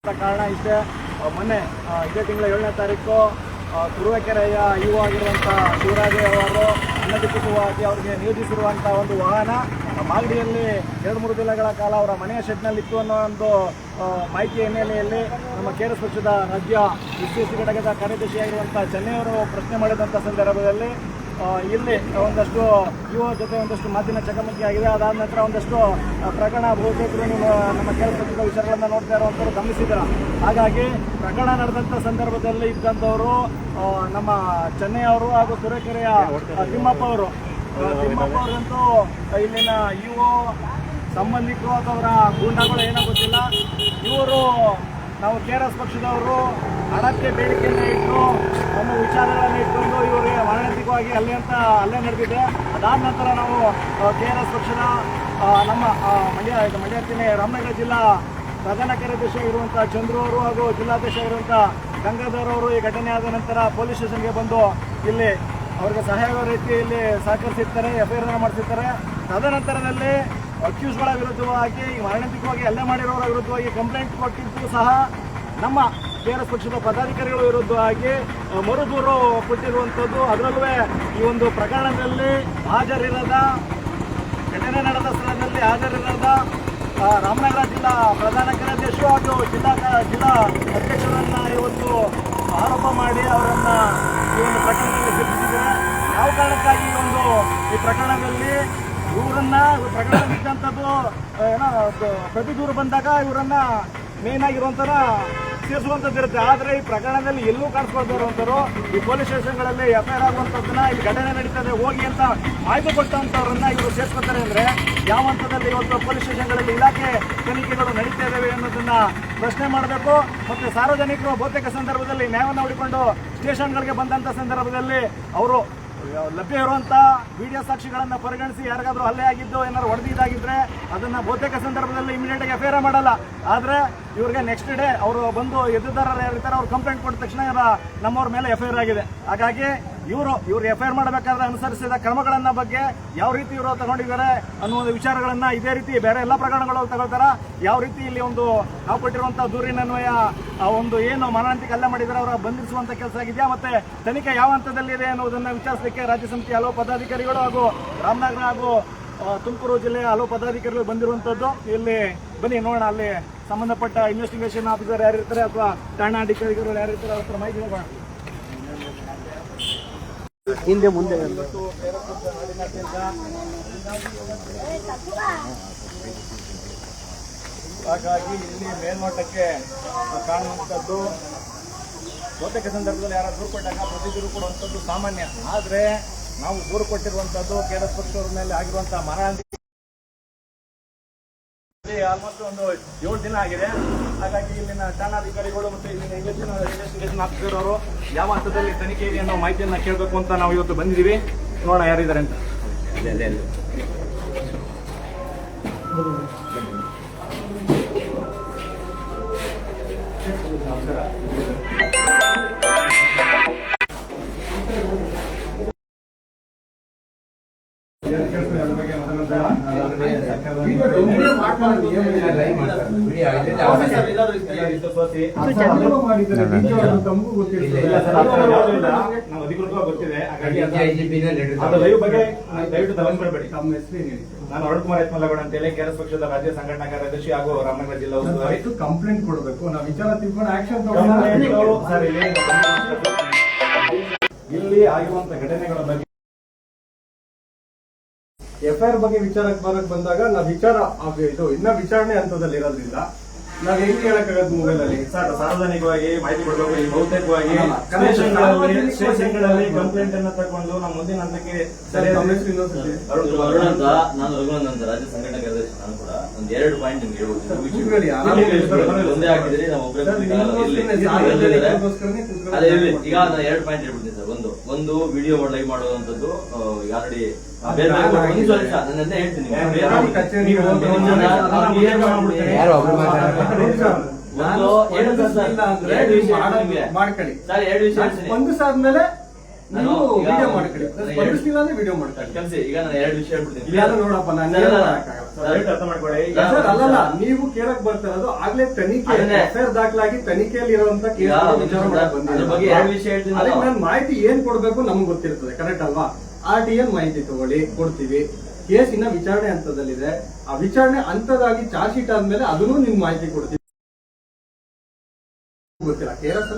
ಕಾರಣ ಇಷ್ಟೇ. ಮೊನ್ನೆ ಇದೇ ತಿಂಗಳ 7ನೇ ತಾರೀಕು ತುರುವೇಕೆರೆಯ ಯುವ ಆಗಿರುವಂಥ ಶಿವರಾಜ್ ಅವರು ಅನಧಿಕೃತವಾಗಿ ಅವರಿಗೆ ನಿಯೋಜಿಸಿರುವಂಥ ಒಂದು ವಾಹನ ಮಾಗಡಿಯಲ್ಲಿ 2-3 ದಿನಗಳ ಕಾಲ ಅವರ ಮನೆಯ ಶೆಡ್ನಲ್ಲಿತ್ತು ಅನ್ನೋ ಒಂದು ಮಾಹಿತಿ ಹಿನ್ನೆಲೆಯಲ್ಲಿ ನಮ್ಮ KRS ಪಕ್ಷದ ರಾಜ್ಯ SC ಘಟಕದ ಕಾರ್ಯದರ್ಶಿಯಾಗಿರುವಂಥ ಚೆನ್ನೈಯವರು ಪ್ರಶ್ನೆ ಮಾಡಿದಂಥ ಸಂದರ್ಭದಲ್ಲಿ ಇಲ್ಲಿ ಒಂದಷ್ಟು ಯುವ ಜೊತೆ ಒಂದಷ್ಟು ಮಾತಿನ ಚಕಮಕಿ ಆಗಿದೆ. ಅದಾದ ನಂತರ ಒಂದಷ್ಟು ಪ್ರಕರಣ ಬಹುತೇಕರು ನೀವು ನಮ್ಮ KRS ಪಕ್ಷದ ವಿಚಾರಗಳನ್ನು ನೋಡ್ತಾ ಇರುವಂಥವ್ರು ಗಮನಿಸಿದ್ರ. ಹಾಗಾಗಿ ಪ್ರಕರಣ ನಡೆದಂಥ ಸಂದರ್ಭದಲ್ಲಿ ಇದ್ದಂಥವರು ನಮ್ಮ ಚೆನ್ನೈ ಅವರು ಹಾಗೂ ತುರುವೇಕೆರೆಯ ತಿಮ್ಮಪ್ಪ ಅವರಂತೂ ಇಲ್ಲಿನ ಯುವ ಸಂಬಂಧಿಕರು ಅಥವಾ ಅವರ ಗೂಂಡಾಗಳು ಏನೋ ಗೊತ್ತಿಲ್ಲ, ಇವರು ನಾವು KRS ಪಕ್ಷದವರು ಹಣಕ್ಕೆ ಬೇಡಿಕೆಯನ್ನು ಇಟ್ಟು ನಮ್ಮ ವಿಚಾರಗಳನ್ನು ಇಟ್ಕೊಂಡು ಇವರಿಗೆ ಮಾನಸಿಕವಾಗಿ ಅಲ್ಲೇ ನಡೆದಿದೆ. ಅದಾದ ನಂತರ ನಾವು KRS ಪಕ್ಷದ ನಮ್ಮ ಮಂಡ್ಯ ರಾಮನಗರ ಜಿಲ್ಲಾ ಪ್ರಧಾನ ಕಾರ್ಯದರ್ಶಿ ಆಗಿರುವಂಥ ಚಂದ್ರು ಅವರು ಹಾಗೂ ಜಿಲ್ಲಾಧ್ಯಕ್ಷ ಆಗಿರುವಂಥ ಗಂಗಾಧರ್ ಅವರು ಈ ಘಟನೆ ಆದ ನಂತರ ಪೊಲೀಸ್ ಸ್ಟೇಷನ್ಗೆ ಬಂದು ಇಲ್ಲಿ ಅವರಿಗೆ ಸಹಾಯ ರೀತಿಯಲ್ಲಿ ಸಹಕರಿಸಿರ್ತಾರೆ, FIR ಮಾಡಿಸಿರ್ತಾರೆ. ತದನಂತರದಲ್ಲಿ ಅಕ್ಯೂಸ್ಗಳ ವಿರುದ್ಧವಾಗಿ ಮಾನಸಿಕವಾಗಿ ಹಲ್ಲೆ ಮಾಡಿರೋರ ವಿರುದ್ಧವಾಗಿ ಕಂಪ್ಲೇಂಟ್ ಕೊಟ್ಟಿದ್ದು ಸಹ ನಮ್ಮ KRS ಪಕ್ಷದ ಪದಾಧಿಕಾರಿಗಳ ವಿರುದ್ಧವಾಗಿ ಮರುದೂರು ಕೊಟ್ಟಿರುವಂಥದ್ದು. ಅದರಲ್ಲೂ ಈ ಒಂದು ಪ್ರಕರಣದಲ್ಲಿ ಹಾಜರಿರದ ಘಟನೆ ನಡೆದ ಸ್ಥಳದಲ್ಲಿ ಹಾಜರಿರದ ರಾಮನಗರ ಜಿಲ್ಲಾ ಪ್ರಧಾನ ಕಾರ್ಯದರ್ಶಿ ಹಾಗೂ ಜಿಲ್ಲಾ ಅಧ್ಯಕ್ಷರನ್ನು ಇವತ್ತು ಆರೋಪ ಮಾಡಿ ಅವರನ್ನು ಈ ಒಂದು ಪ್ರಕರಣದಲ್ಲಿ ಸಿಕ್ಕಿಸಿದ್ದಾರೆ. ಯಾವ ಕಾರಣಕ್ಕಾಗಿ ಈ ಪ್ರಕರಣದಲ್ಲಿ ಪ್ರಕರಣವಿದ್ದಂಥದ್ದು ಏನೋ ಪ್ರತಿ ದೂರು ಬಂದಾಗ ಇವರನ್ನ ಮೇನ್ ಆಗಿರುವಂಥರ ಸೇರಿಸುವಂಥದ್ದು ಇರುತ್ತೆ. ಆದರೆ ಈ ಪ್ರಕರಣದಲ್ಲಿ ಎಲ್ಲೂ ಕಾಣಿಸ್ಕೊಳ್ತಾ ಇರುವಂಥವ್ರು ಈ ಪೊಲೀಸ್ ಸ್ಟೇಷನ್ಗಳಲ್ಲಿ FIR ಆಗುವಂಥದ್ದನ್ನ ಇಲ್ಲಿ ಘಟನೆ ನಡೀತದೆ ಹೋಗಿ ಅಂತ ಮಾಹಿತಿ ಕೊಟ್ಟಂಥವ್ರನ್ನ ಇವರು ಸೇರಿಸ್ಕೊತಾರೆ. ಅಂದರೆ ಯಾವ ಹಂತದಲ್ಲಿ ಇವತ್ತು ಪೊಲೀಸ್ ಸ್ಟೇಷನ್ಗಳಲ್ಲಿ ಇಲಾಖೆ ತನಿಖೆಗಳು ನಡೀತಾ ಇದ್ದಾವೆ ಅನ್ನೋದನ್ನ ಪ್ರಶ್ನೆ ಮಾಡಬೇಕು. ಮತ್ತು ಸಾರ್ವಜನಿಕರು ಬಹುತೇಕ ಸಂದರ್ಭದಲ್ಲಿ ನ್ಯಾಯವನ್ನು ಹುಡುಕೊಂಡು ಸ್ಟೇಷನ್ಗಳಿಗೆ ಬಂದಂಥ ಸಂದರ್ಭದಲ್ಲಿ ಅವರು ಲಭ್ಯ ಇರುವಂಥ ವಿಡಿಯೋ ಸಾಕ್ಷಿಗಳನ್ನು ಪರಿಗಣಿಸಿ ಯಾರಿಗಾದ್ರೂ ಹಲ್ಲೆ ಆಗಿದ್ದು ಏನಾದ್ರು ಹೊಡೆದಿದ್ದಾಗಿದ್ರೆ ಅದನ್ನು ಬಹುತೇಕ ಸಂದರ್ಭದಲ್ಲಿ ಇಮಿಡಿಯೇಟಾಗಿ FIR ಮಾಡಲ್ಲ. ಆದರೆ ಇವ್ರಿಗೆ ನೆಕ್ಸ್ಟ್ ಡೇ ಅವರು ಬಂದು ಎದುರುದಾರರು ಯಾರಿರ್ತಾರೆ ಅವ್ರು ಕಂಪ್ಲೇಂಟ್ ಕೊಟ್ಟ ತಕ್ಷಣ ನಮ್ಮವ್ರ ಮೇಲೆ FIR ಆಗಿದೆ. ಹಾಗಾಗಿ ಇವರು FIR ಮಾಡಬೇಕಾದ್ರೆ ಅನುಸರಿಸಿದ ಕ್ರಮಗಳನ್ನ ಬಗ್ಗೆ ಯಾವ ರೀತಿ ಇವರು ತಗೊಂಡಿದ್ದಾರೆ ಅನ್ನೋ ವಿಚಾರಗಳನ್ನ ಇದೇ ರೀತಿ ಬೇರೆ ಎಲ್ಲ ಪ್ರಕರಣಗಳು ತಗೊಳ್ತಾರ. ಯಾವ ರೀತಿ ಇಲ್ಲಿ ನಾವು ಕೊಟ್ಟಿರುವಂಥ ದೂರಿನನ್ವಯ ಒಂದು ಏನು ಮಾನಸಿಕ ಹಲ್ಲೆ ಮಾಡಿದರೆ ಅವರ ಬಂಧಿಸುವಂಥ ಕೆಲಸ ಆಗಿದೆಯಾ, ಮತ್ತೆ ತನಿಖೆ ಯಾವ ಹಂತದಲ್ಲಿದೆ ಅನ್ನೋದನ್ನ ವಿಚಾರಿಸಲಿಕ್ಕೆ ರಾಜ್ಯ ಸಮಿತಿ ಹಲವು ಪದಾಧಿಕಾರಿಗಳು ಹಾಗೂ ರಾಮನಗರ ಹಾಗೂ ತುಮಕೂರು ಜಿಲ್ಲೆಯ ಹಲವು ಪದಾಧಿಕಾರಿಗಳು ಬಂದಿರುವಂಥದ್ದು. ಇಲ್ಲಿ ಬನ್ನಿ ನೋಡೋಣ, ಅಲ್ಲಿ ಸಂಬಂಧಪಟ್ಟ ಇನ್ವೆಸ್ಟಿಗೇಷನ್ ಆಫೀಸರ್ ಯಾರಿರ್ತಾರೆ ಅಥವಾ ಠಾಣಾಧಿಕಾರಿಗಳು ಯಾರಿರ್ತಾರೆ ಅವ್ರ ಹತ್ರ ಮಾಹಿತಿ ಹೋಗೋಣ. ಹಿಂದೆ ಮುಂದೆ ಹಾಗಾಗಿ ಇಲ್ಲಿ ಮೇಲ್ನೋಟಕ್ಕೆ ಕಾಣುವಂಥದ್ದು ಬಹುತೇಕ ಸಂದರ್ಭದಲ್ಲಿ ಯಾರು ದೂರು ಕೊಟ್ಟಾಗ ಪ್ರತಿ ದೂರು ಕೊಡುವಂಥದ್ದು ಸಾಮಾನ್ಯ. ಆದರೆ ನಾವು ದೂರು ಕೊಟ್ಟಿರುವಂಥದ್ದು KRS ಪಕ್ಷದವ್ರ ಮೇಲೆ ಆಗಿರುವಂತಹ ಮಾನಹಾನಿ ಆಲ್ಮೋಸ್ಟ್ ಒಂದು 7 ದಿನ ಆಗಿದೆ. ಹಾಗಾಗಿ ಇಲ್ಲಿನ ಠಾಣಾಧಿಕಾರಿಗಳು ಮತ್ತು ಇಲ್ಲಿನ ಇನ್ವೆಸ್ಟಿಗೇಷನ್ ಆಫೀಸರ್ ಅವರು ಯಾವ ಹಂತದಲ್ಲಿ ತನಿಖೆ ಇದೆ ಅನ್ನೋ ಮಾಹಿತಿಯನ್ನು ಕೇಳಬೇಕು ಅಂತ ನಾವು ಇವತ್ತು ಬಂದಿದ್ದೀವಿ. ನೋಡೋಣ ಯಾರಿದ್ದಾರೆ ಅಂತ. ನಾನು ಅರುಣ್ಕುಮಾರ್ ಯತ್ಮಲಗೌಡ ಅಂತೇಳಿ KRS ಪಕ್ಷದ ರಾಜ್ಯ ಸಂಘಟನಾ ಕಾರ್ಯದರ್ಶಿ ಹಾಗೂ ರಾಮನಗರ ಜಿಲ್ಲಾ ಉಸ್ತುವಾರಿ. ಕಂಪ್ಲೇಂಟ್ ಕೊಡಬೇಕು, ನಾವು ವಿಚಾರ ತಿಳ್ಕೊಂಡು ಆಕ್ಷನ್ ಇಲ್ಲಿ ಆಗಿರುವಂತ ಘಟನೆಗಳ ಬಗ್ಗೆ FIR ಬಗ್ಗೆ ವಿಚಾರಕ್ಕೆ ಬರಕ್ ಬಂದಾಗ ನಾವು ವಿಚಾರ ಇದು ಇನ್ನ ವಿಚಾರಣೆ ಹಂತದಲ್ಲಿ ಇರೋದ್ರಿಂದ ನಾವ್ ಹೆಂಗ್ ಹೇಳಕ್ಕಾಗತ್ತೆ ಮೊಬೈಲ್ ಅಲ್ಲಿ ಸಾರ್ವಜನಿಕವಾಗಿ ಮಾಹಿತಿ ಕೊಡಬೇಕು. ಈ ಬಹುತೇಕವಾಗಿ ಸ್ಟೇಷನ್ಗಳಲ್ಲಿ ಕಂಪ್ಲೇಂಟ್ ಅನ್ನ ತಗೊಂಡು ನಮ್ಮ ಮುಂದಿನ ಹಂತಕ್ಕೆ ನಾನು ರಘುನಂದನ್ ಅಂತ ರಾಜ್ಯ ಸಂಘಟನಾ ಕಾರ್ಯದರ್ಶಿ. ನಾನು ಕೂಡ ಒಂದು 2 ಪಾಯಿಂಟ್ ನಿಮ್ಗೆ ಹೇಳ್ಬೋದು. ಒಂದೇ ಹಾಕಿದ್ರಿ ನಾವು ಒಬ್ಬರೇ ಈಗ ನಾನು 2 ಪಾಯಿಂಟ್ ಹೇಳ್ಬಿಡ್ತೀನಿ ಸರ್. ಒಂದು ವಿಡಿಯೋ ಲೈವ್ ಮಾಡುವಂತದ್ದು ಆಲ್ರೆಡಿ ನನ್ನೇ ಹೇಳ್ತೀನಿ. ಒಂದು ಸಾದ್ಮೇಲೆ ನೀವು ವಿಡಿಯೋ ಮಾಡ್ಕೊಳ್ಳಿ, ಸ್ಪಂದಿಸ್ತಿಲ್ಲ ಅಂದ್ರೆ ವಿಡಿಯೋ ಮಾಡ್ಕೊಳ್ಳಿ. ಕಲ್ಸಿ ಈಗ ನಾನು 2 ವಿಷಯ ಹೇಳ್ಬಿಡ್ತೀನಿ. ಇಲ್ಲಾಂದ್ರೆ ನೋಡಪ್ಪ ನಾನು ಏನು ಮಾಡಕ್ಕಾಗಲ್ಲ. ಅರ್ಥ ಮಾಡ್ಕೊಳ್ಳಿ. ಸರ್ ಅಲ್ಲಲ್ಲ, ನೀವು ಕೇಳಕ್ ಬರ್ತಿರೋದು ಆಗ್ಲೇ ತನಿಖೆ ಎಫ್ಐಆರ್ ದಾಖಲಾಗಿ ತನಿಖೆಯಲ್ಲಿ ಇರುವಂತ ಕೇಸ್ ವಿಚಾರ ಮಾಡಕ್ ಅದ್ರ ಬಗ್ಗೆ 2 ವಿಷಯ ಹೇಳ್ತೀನಿ. ಅದಕ್ಕೆ ನಾನು ಮಾಹಿತಿ ಏನ್ ಕೊಡ್ಬೇಕು ನಮ್ಗೆ ಗೊತ್ತಿರ್ತದೆ, ಕರೆಕ್ಟ್ ಅಲ್ವಾ? RTN ಮಾಹಿತಿ ತಗೊಳ್ಳಿ, ಕೊಡ್ತೀವಿ. ಕೇಸ್ ಇನ್ನ ವಿಚಾರಣೆ ಹಂತದಲ್ಲಿದೆ. ಆ ವಿಚಾರಣೆ ಹಂತದಾಗಿ ಚಾರ್ಜ್ ಶೀಟ್ ಆದ್ಮೇಲೆ ಅದನ್ನು ನಿಮ್ಗೆ ಮಾಹಿತಿ ಕೊಡ್ತೀವಿ. ಗೊತ್ತಿಲ್ಲ, KRS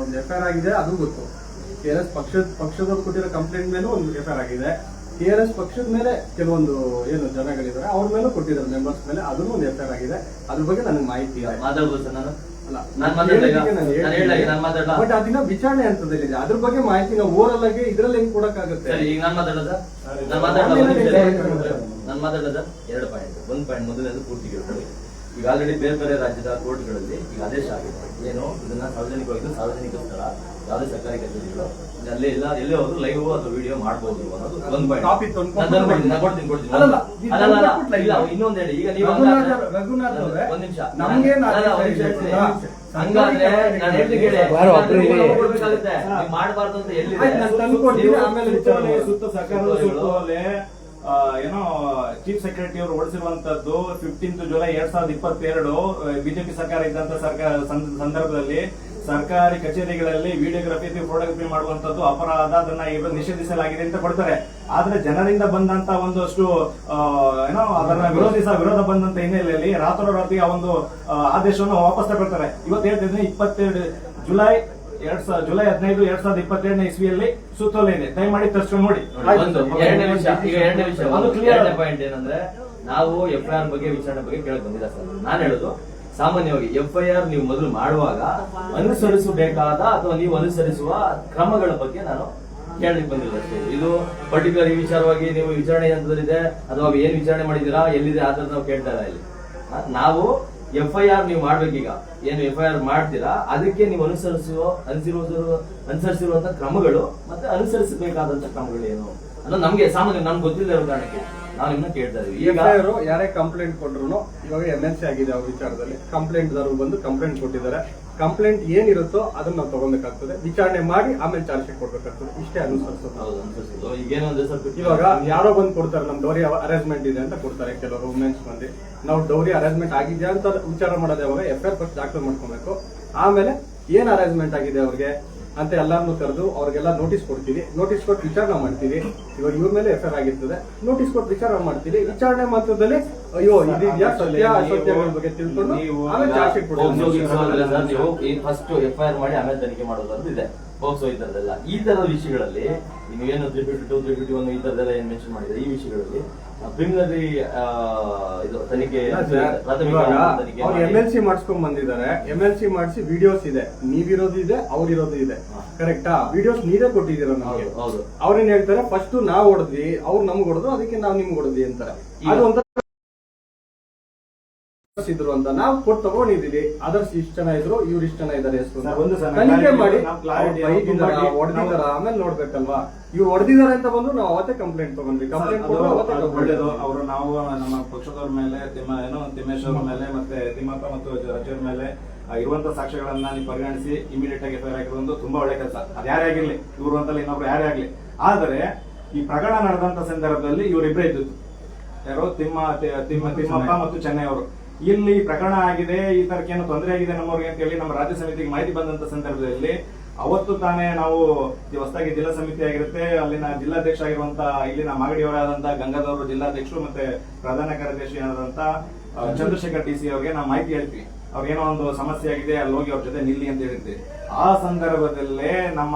ಒಂದು ಎಫ್ಐಆರ್ ಆಗಿದೆ, ಅದು ಗೊತ್ತು. KRS ಪಕ್ಷದವ್ರು ಕೊಟ್ಟಿರೋ ಕಂಪ್ಲೇಂಟ್ ಮೇಲೂ ಒಂದು ಎಫ್ಐಆರ್ ಆಗಿದೆ. KRS ಪಕ್ಷದ ಮೇಲೆ ಕೆಲವೊಂದು ಏನು ಜನಗಳಿದ್ದಾರೆ ಅವ್ರ ಮೇಲೂ ಕೊಟ್ಟಿದ್ದಾರೆ, ಮೆಂಬರ್ಸ್ ಮೇಲೆ, ಅದನ್ನು ಒಂದು ಎಫ್ಐಆರ್ ಆಗಿದೆ. ಅದ್ರ ಬಗ್ಗೆ ನನಗೆ ಮಾಹಿತಿ ಇದೆ. ಮಾತಾಡ್ಬೋದು ಸರ್ ನಾನು? ಬಟ್ ಅದನ್ನ ವಿಚಾರಣೆ ಹಂತದಲ್ಲಿದೆ. ಅದ್ರ ಬಗ್ಗೆ ಮಾಹಿತಿ ನಾವು ಓರಲ್ ಆಗಿ ಇದ್ರಲ್ಲಿ ಹೆಂಗ್ ಕೊಡಕ್ಕಾಗುತ್ತೆ? ಈಗ ನಾನು ಮಾತಾಡೋದ 2 ಪಾಯಿಂಟ್. 1 ಪಾಯಿಂಟ್ ಮೊದಲನೇದು ಪೂರ್ತಿ ಕೇಳ್ಕೊಳ್ಳಿ. ಈಗ ಆಲ್ರೆಡಿ ಬೇರೆ ರಾಜ್ಯದ ಕೋರ್ಟ್ಗಳಲ್ಲಿ ಈಗ ಆದೇಶ ಆಗಿದೆ. ಏನು ಇದನ್ನ ಸಾರ್ವಜನಿಕವಾಗಿ ಸಾರ್ವಜನಿಕ ಸ್ಥಳ ಯಾವುದೇ ಸರ್ಕಾರಿ ಕಚೇರಿಗಳು ಅಲ್ಲೇ ಇಲ್ಲ, ಎಲ್ಲೇ ಹೋದ್ರು ಲೈವ್ ಅಥವಾ ವಿಡಿಯೋ ಮಾಡಬಹುದು ಅನ್ನೋದು 1 ಪಾಯಿಂಟ್. ಇನ್ನೊಂದು ಹೇಳಿ, ಈಗ ನೀವು ರಘುನಾಥ್ ಅವರೇ, ಒಂದ್ ನಿಮಿಷ ನಮ್ಗೆ ಮಾಡಬಾರ್ದು ಅಂತ ಸುತ್ತ ಸರ್ಕಾರದ ಸುತ್ತೋಲೆ ಏನೋ ಚೀಫ್ ಸೆಕ್ರೆಟರಿ ಅವರು ಹೊರಡಿಸಿರುವಂತದ್ದು 15 ಜುಲೈ 2022 ಬಿಜೆಪಿ ಸರ್ಕಾರ ಇದ್ದಂತ ಸಂದರ್ಭದಲ್ಲಿ ಸರ್ಕಾರಿ ಕಚೇರಿಗಳಲ್ಲಿ ವಿಡಿಯೋಗ್ರಫಿ ಫೋಟೋಗ್ರಫಿ ಮಾಡುವಂತದ್ದು ಅಪರಾಧ, ಅದನ್ನ ಇವರು ನಿಷೇಧಿಸಲಾಗಿದೆ ಅಂತ ಕೊಡ್ತಾರೆ. ಆದ್ರೆ ಜನರಿಂದ ಬಂದಂತ ಒಂದಷ್ಟು ಏನೋ ಅದರ ವಿರೋಧ ಬಂದಂತ ಹಿನ್ನೆಲೆಯಲ್ಲಿ ರಾತ್ರೋರಾತ್ರಿ ಆ ಒಂದು ಆದೇಶವನ್ನು ವಾಪಸ್ ತಗೊಳ್ತಾರೆ. ಇವತ್ತು ಹೇಳ್ತಿದ್ರೆ 22 ಜುಲೈ 15 2022 ಇಸ್ವಿಯಲ್ಲಿ ಸುತ್ತೋಲೆ ಇದೆ, ದಯಮಾಡಿ ತರ್ಸ್ಕೊಂಡು ನೋಡಿ. ಎರಡನೇ ವಿಷಯ ಅದು ಕ್ಲಿಯರ್ ಪಾಯಿಂಟ್ ಏನಂದ್ರೆ, ನಾವು FIR ಬಗ್ಗೆ ವಿಚಾರಣೆ ಬಗ್ಗೆ ಕೇಳಕ್ ಬಂದಿಲ್ಲ ಸರ್. ನಾನು ಹೇಳೋದು ಸಾಮಾನ್ಯವಾಗಿ FIR ನೀವು ಮೊದಲು ಮಾಡುವಾಗ ಅನುಸರಿಸಬೇಕಾದ ಅಥವಾ ನೀವು ಅನುಸರಿಸುವ ಕ್ರಮಗಳ ಬಗ್ಗೆ ನಾನು ಕೇಳಲಿಕ್ಕೆ ಬಂದಿಲ್ಲ ಅಷ್ಟೇ. ಇದು ಪರ್ಟಿಕ್ಯುಲರ್ ಈ ವಿಚಾರವಾಗಿ ನೀವು ವಿಚಾರಣೆ ಹಂತದಲ್ಲಿದೆ ಅಥವಾ ಏನ್ ವಿಚಾರಣೆ ಮಾಡಿದೀರಾ, ಎಲ್ಲಿದೆ ಆ ತರ ನಾವು ಕೇಳ್ತಾ ಇಲ್ಲ ಇಲ್ಲಿ. ನಾವು FIR ನೀವು ಮಾಡ್ಬೇಕೀಗ, ಏನು FIR ಮಾಡ್ತೀರಾ ಅದಕ್ಕೆ ನೀವು ಅನುಸರಿಸಿರುವಂತ ಕ್ರಮಗಳು ಮತ್ತೆ ಅನುಸರಿಸಬೇಕಾದಂತ ಕ್ರಮಗಳು ಏನು ಅನ್ನೋ ನಮ್ಗೆ ಸಾಮಾನ್ಯ ನಮ್ಗೆ ಗೊತ್ತಿಲ್ಲ ಇರೋ ಕಾರಣಕ್ಕೆ ನಾವು ನಿಮ್ಮನ್ನ ಕೇಳ್ತಾ ಇದೀವಿ. ಈಗ ಯಾರೇ ಕಂಪ್ಲೇಂಟ್ ಕೊಟ್ರು, ಇವಾಗ MNC ಆಗಿದೆ ಅವ್ರ ವಿಚಾರದಲ್ಲಿ, ಕಂಪ್ಲೇಂಟ್ ದಾರರು ಬಂದು ಕಂಪ್ಲೇಂಟ್ ಕೊಟ್ಟಿದ್ದಾರೆ. ಕಂಪ್ಲೇಂಟ್ ಏನಿರುತ್ತೋ ಅದನ್ನ ನಾವು ತಗೊಬೇಕಾಗ್ತದೆ, ವಿಚಾರಣೆ ಮಾಡಿ ಆಮೇಲೆ ಚಾರ್ಜ್ ಶೀಟ್ ಕೊಡ್ಬೇಕಾಗ್ತದೆ. ಇಷ್ಟೇ ಅನುಸರಿಸೋದು. ಈಗೇನೋ ಸ್ವಲ್ಪ ಇವಾಗ ಯಾರೋ ಬಂದು ಕೊಡ್ತಾರೆ, ನಮ್ ಡೌರಿ ಅರೇಂಜ್ಮೆಂಟ್ ಇದೆ ಅಂತ ಕೊಡ್ತಾರೆ ಕೆಲವರು ವುಮೆನ್ಸ್ ಮಂದಿ. ನಾವು ಡೌರಿ ಅರೇಂಜ್ಮೆಂಟ್ ಆಗಿದೆಯಾ ಅಂತ ವಿಚಾರ ಮಾಡೋದು ಯಾವಾಗ FIR ಫಸ್ಟ್ ದಾಖಲೆ ಮಾಡ್ಕೊಬೇಕು. ಆಮೇಲೆ ಏನ್ ಅರೇಂಜ್ಮೆಂಟ್ ಆಗಿದೆ ಅವ್ರಿಗೆ ಅಂತ ಎಲ್ಲಾರನ್ನು ಕರೆದು ಅವ್ರಿಗೆಲ್ಲ ನೋಟಿಸ್ ಕೊಡ್ತೀವಿ. ನೋಟಿಸ್ ಕೊಟ್ಟು ವಿಚಾರಣೆ ಮಾಡ್ತೀವಿ. ಇವಾಗ ಇವ್ರ ಮೇಲೆ FIR ಆಗಿರ್ತದೆ, ನೋಟಿಸ್ ಕೊಟ್ಟು ವಿಚಾರ ಮಾಡ್ತೀವಿ. ವಿಚಾರಣೆ ಮಾತ್ರದಲ್ಲಿ ಅಯ್ಯೋ ಇದೆಯಾ ಸತ್ಯ ಅಸತ್ಯಗಳ ಬಗ್ಗೆ ತಿಳ್ಕೊಂಡು ಆಮೇಲೆ ಚಾರ್ಜ್ ಶೀಟ್ ಕೊಡ್ತೀವಿ. ನೀವು ಫಸ್ಟ್ FIR ಮಾಡಿ ಆಮೇಲೆ ತನಿಖೆ ಮಾಡೋದು ಇದೆ. ಪೋಕ್ಸೋ ಈ ತರದೆಲ್ಲ ಈ ತರದ ವಿಷಯಗಳಲ್ಲಿ ನೀವೇನು 352, 351 ಈ ತರದೆಲ್ಲ ಏನ್ ಮೆನ್ಷನ್ ಮಾಡಿದ್ರೆ ಈ ವಿಷಯಗಳಲ್ಲಿ ಪ್ರಿಲಿಮಿನರಿ ಇದು ತನಿಖೆ MLC ಮಾಡಿಸ್ಕೊಂಡ್ ಬಂದಿದ್ದಾರೆ. MLC ಮಾಡಿಸಿ ವಿಡಿಯೋಸ್ ಇದೆ, ನೀವಿರೋದು ಇದೆ, ಅವ್ರಿರೋದು ಇದೆ, ಕರೆಕ್ಟಾ? ವಿಡಿಯೋಸ್ ನೀವೇ ಕೊಟ್ಟಿದ್ದೀರ ನಮಗೆ. ಅವ್ರೇನ್ ಹೇಳ್ತಾರೆ, ಫಸ್ಟ್ ನಾವ್ ಹೊಡೆದ್ವಿ, ಅವ್ರು ನಮ್ಗೆ ಹೊಡೆದ್ರು, ಅದಕ್ಕೆ ನಾವ್ ನಿಮ್ಗೆ ಹೊಡೆದ್ವಿ ಅಂತಾರೆ. ಅದು ಒಂಥರ ಇದ್ರು ಅಂತ ನಾವು ಕೊಟ್ಟು ತಗೊಂಡಿದೀವಿ. ಅದರ್ಸ್ ಇಷ್ಟ ಜನ ಇದ್ರು, ಇವ್ರು ಇಷ್ಟ ಜನ ಇದಾರೆ, ತನಿಖೆ ಮಾಡಿ ಹೊಡೆದಿದ್ದಾರ ಆಮೇಲೆ ನೋಡ್ಬೇಕಲ್ವಾ. ಇವ್ರು ಹೊಡೆದಿದ್ದಾರೆ ಅಂತ ಬಂದ್ರು ನಾವು ಅವತ್ತೇ ಕಂಪ್ಲೇಂಟ್ ತಗೊಂಡ್ವಿ. ಕಂಪ್ಲೇಂಟ್ ಒಳ್ಳೇದು. ಅವರು ನಾವು ನಮ್ಮ ಪಕ್ಷದವ್ರ ಮೇಲೆ ತಿಮ್ಮೇಶ್ ಅವ್ರ ಮೇಲೆ ಮತ್ತೆ ತಿಮ್ಮಪ್ಪ ಮತ್ತು ರಜೆಯವ್ರ ಮೇಲೆ ಇರುವಂತ ಸಾಕ್ಷ್ಯಗಳನ್ನ ನೀವು ಪರಿಗಣಿಸಿ ಇಮಿಡಿಯೇಟ್ ಆಗಿ FIR ಆಗಿರೋದು ತುಂಬಾ ಒಳ್ಳೆ ಕೆಲಸ. ಅದು ಯಾರೇ ಆಗಿರ್ಲಿ, ಇವರು ಅಂತಲ್ಲ ಇನ್ನೊಬ್ರು ಯಾರೇ ಆಗ್ಲಿ. ಆದರೆ ಈ ಪ್ರಕರಣ ನಡೆದಂತ ಸಂದರ್ಭದಲ್ಲಿ ಇವರಿಬ್ಬರೇ ಇದ್ದು, ಯಾರು ತಿಮ್ಮಪ್ಪ ಮತ್ತು ಚೆನ್ನೈ ಅವರು. ಇಲ್ಲಿ ಪ್ರಕರಣ ಆಗಿದೆ, ಈ ತರಕ್ಕೇನು ತೊಂದರೆ ಆಗಿದೆ ನಮ್ಮವ್ರಿಗೆ ಅಂತ ಹೇಳಿ ನಮ್ಮ ರಾಜ್ಯ ಸಮಿತಿಗೆ ಮಾಹಿತಿ ಬಂದಂತ ಸಂದರ್ಭದಲ್ಲಿ ಅವತ್ತು ತಾನೇ ನಾವು ಹೊಸದಾಗಿ ಜಿಲ್ಲಾ ಸಮಿತಿ ಆಗಿರುತ್ತೆ, ಅಲ್ಲಿನ ಜಿಲ್ಲಾಧ್ಯಕ್ಷ ಆಗಿರುವಂತ ಇಲ್ಲಿನ ಮಾಗಡಿಯವರಾದಂತ ಗಂಗಾಧವರು ಜಿಲ್ಲಾಧ್ಯಕ್ಷರು ಮತ್ತೆ ಪ್ರಧಾನ ಕಾರ್ಯದರ್ಶಿ ಆದಂತ ಚಂದ್ರಶೇಖರ್ TC ಅವ್ರಿಗೆ ನಾವು ಮಾಹಿತಿ ಹೇಳ್ತೀವಿ. ಅವ್ರಿಗೇನೋ ಒಂದು ಸಮಸ್ಯೆ ಆಗಿದೆ, ಅಲ್ಲಿ ಹೋಗಿ ಅವ್ರ ಜೊತೆ ನಿಲ್ಲಿ ಅಂತ ಹೇಳಿರ್ತೀವಿ. ಆ ಸಂದರ್ಭದಲ್ಲೇ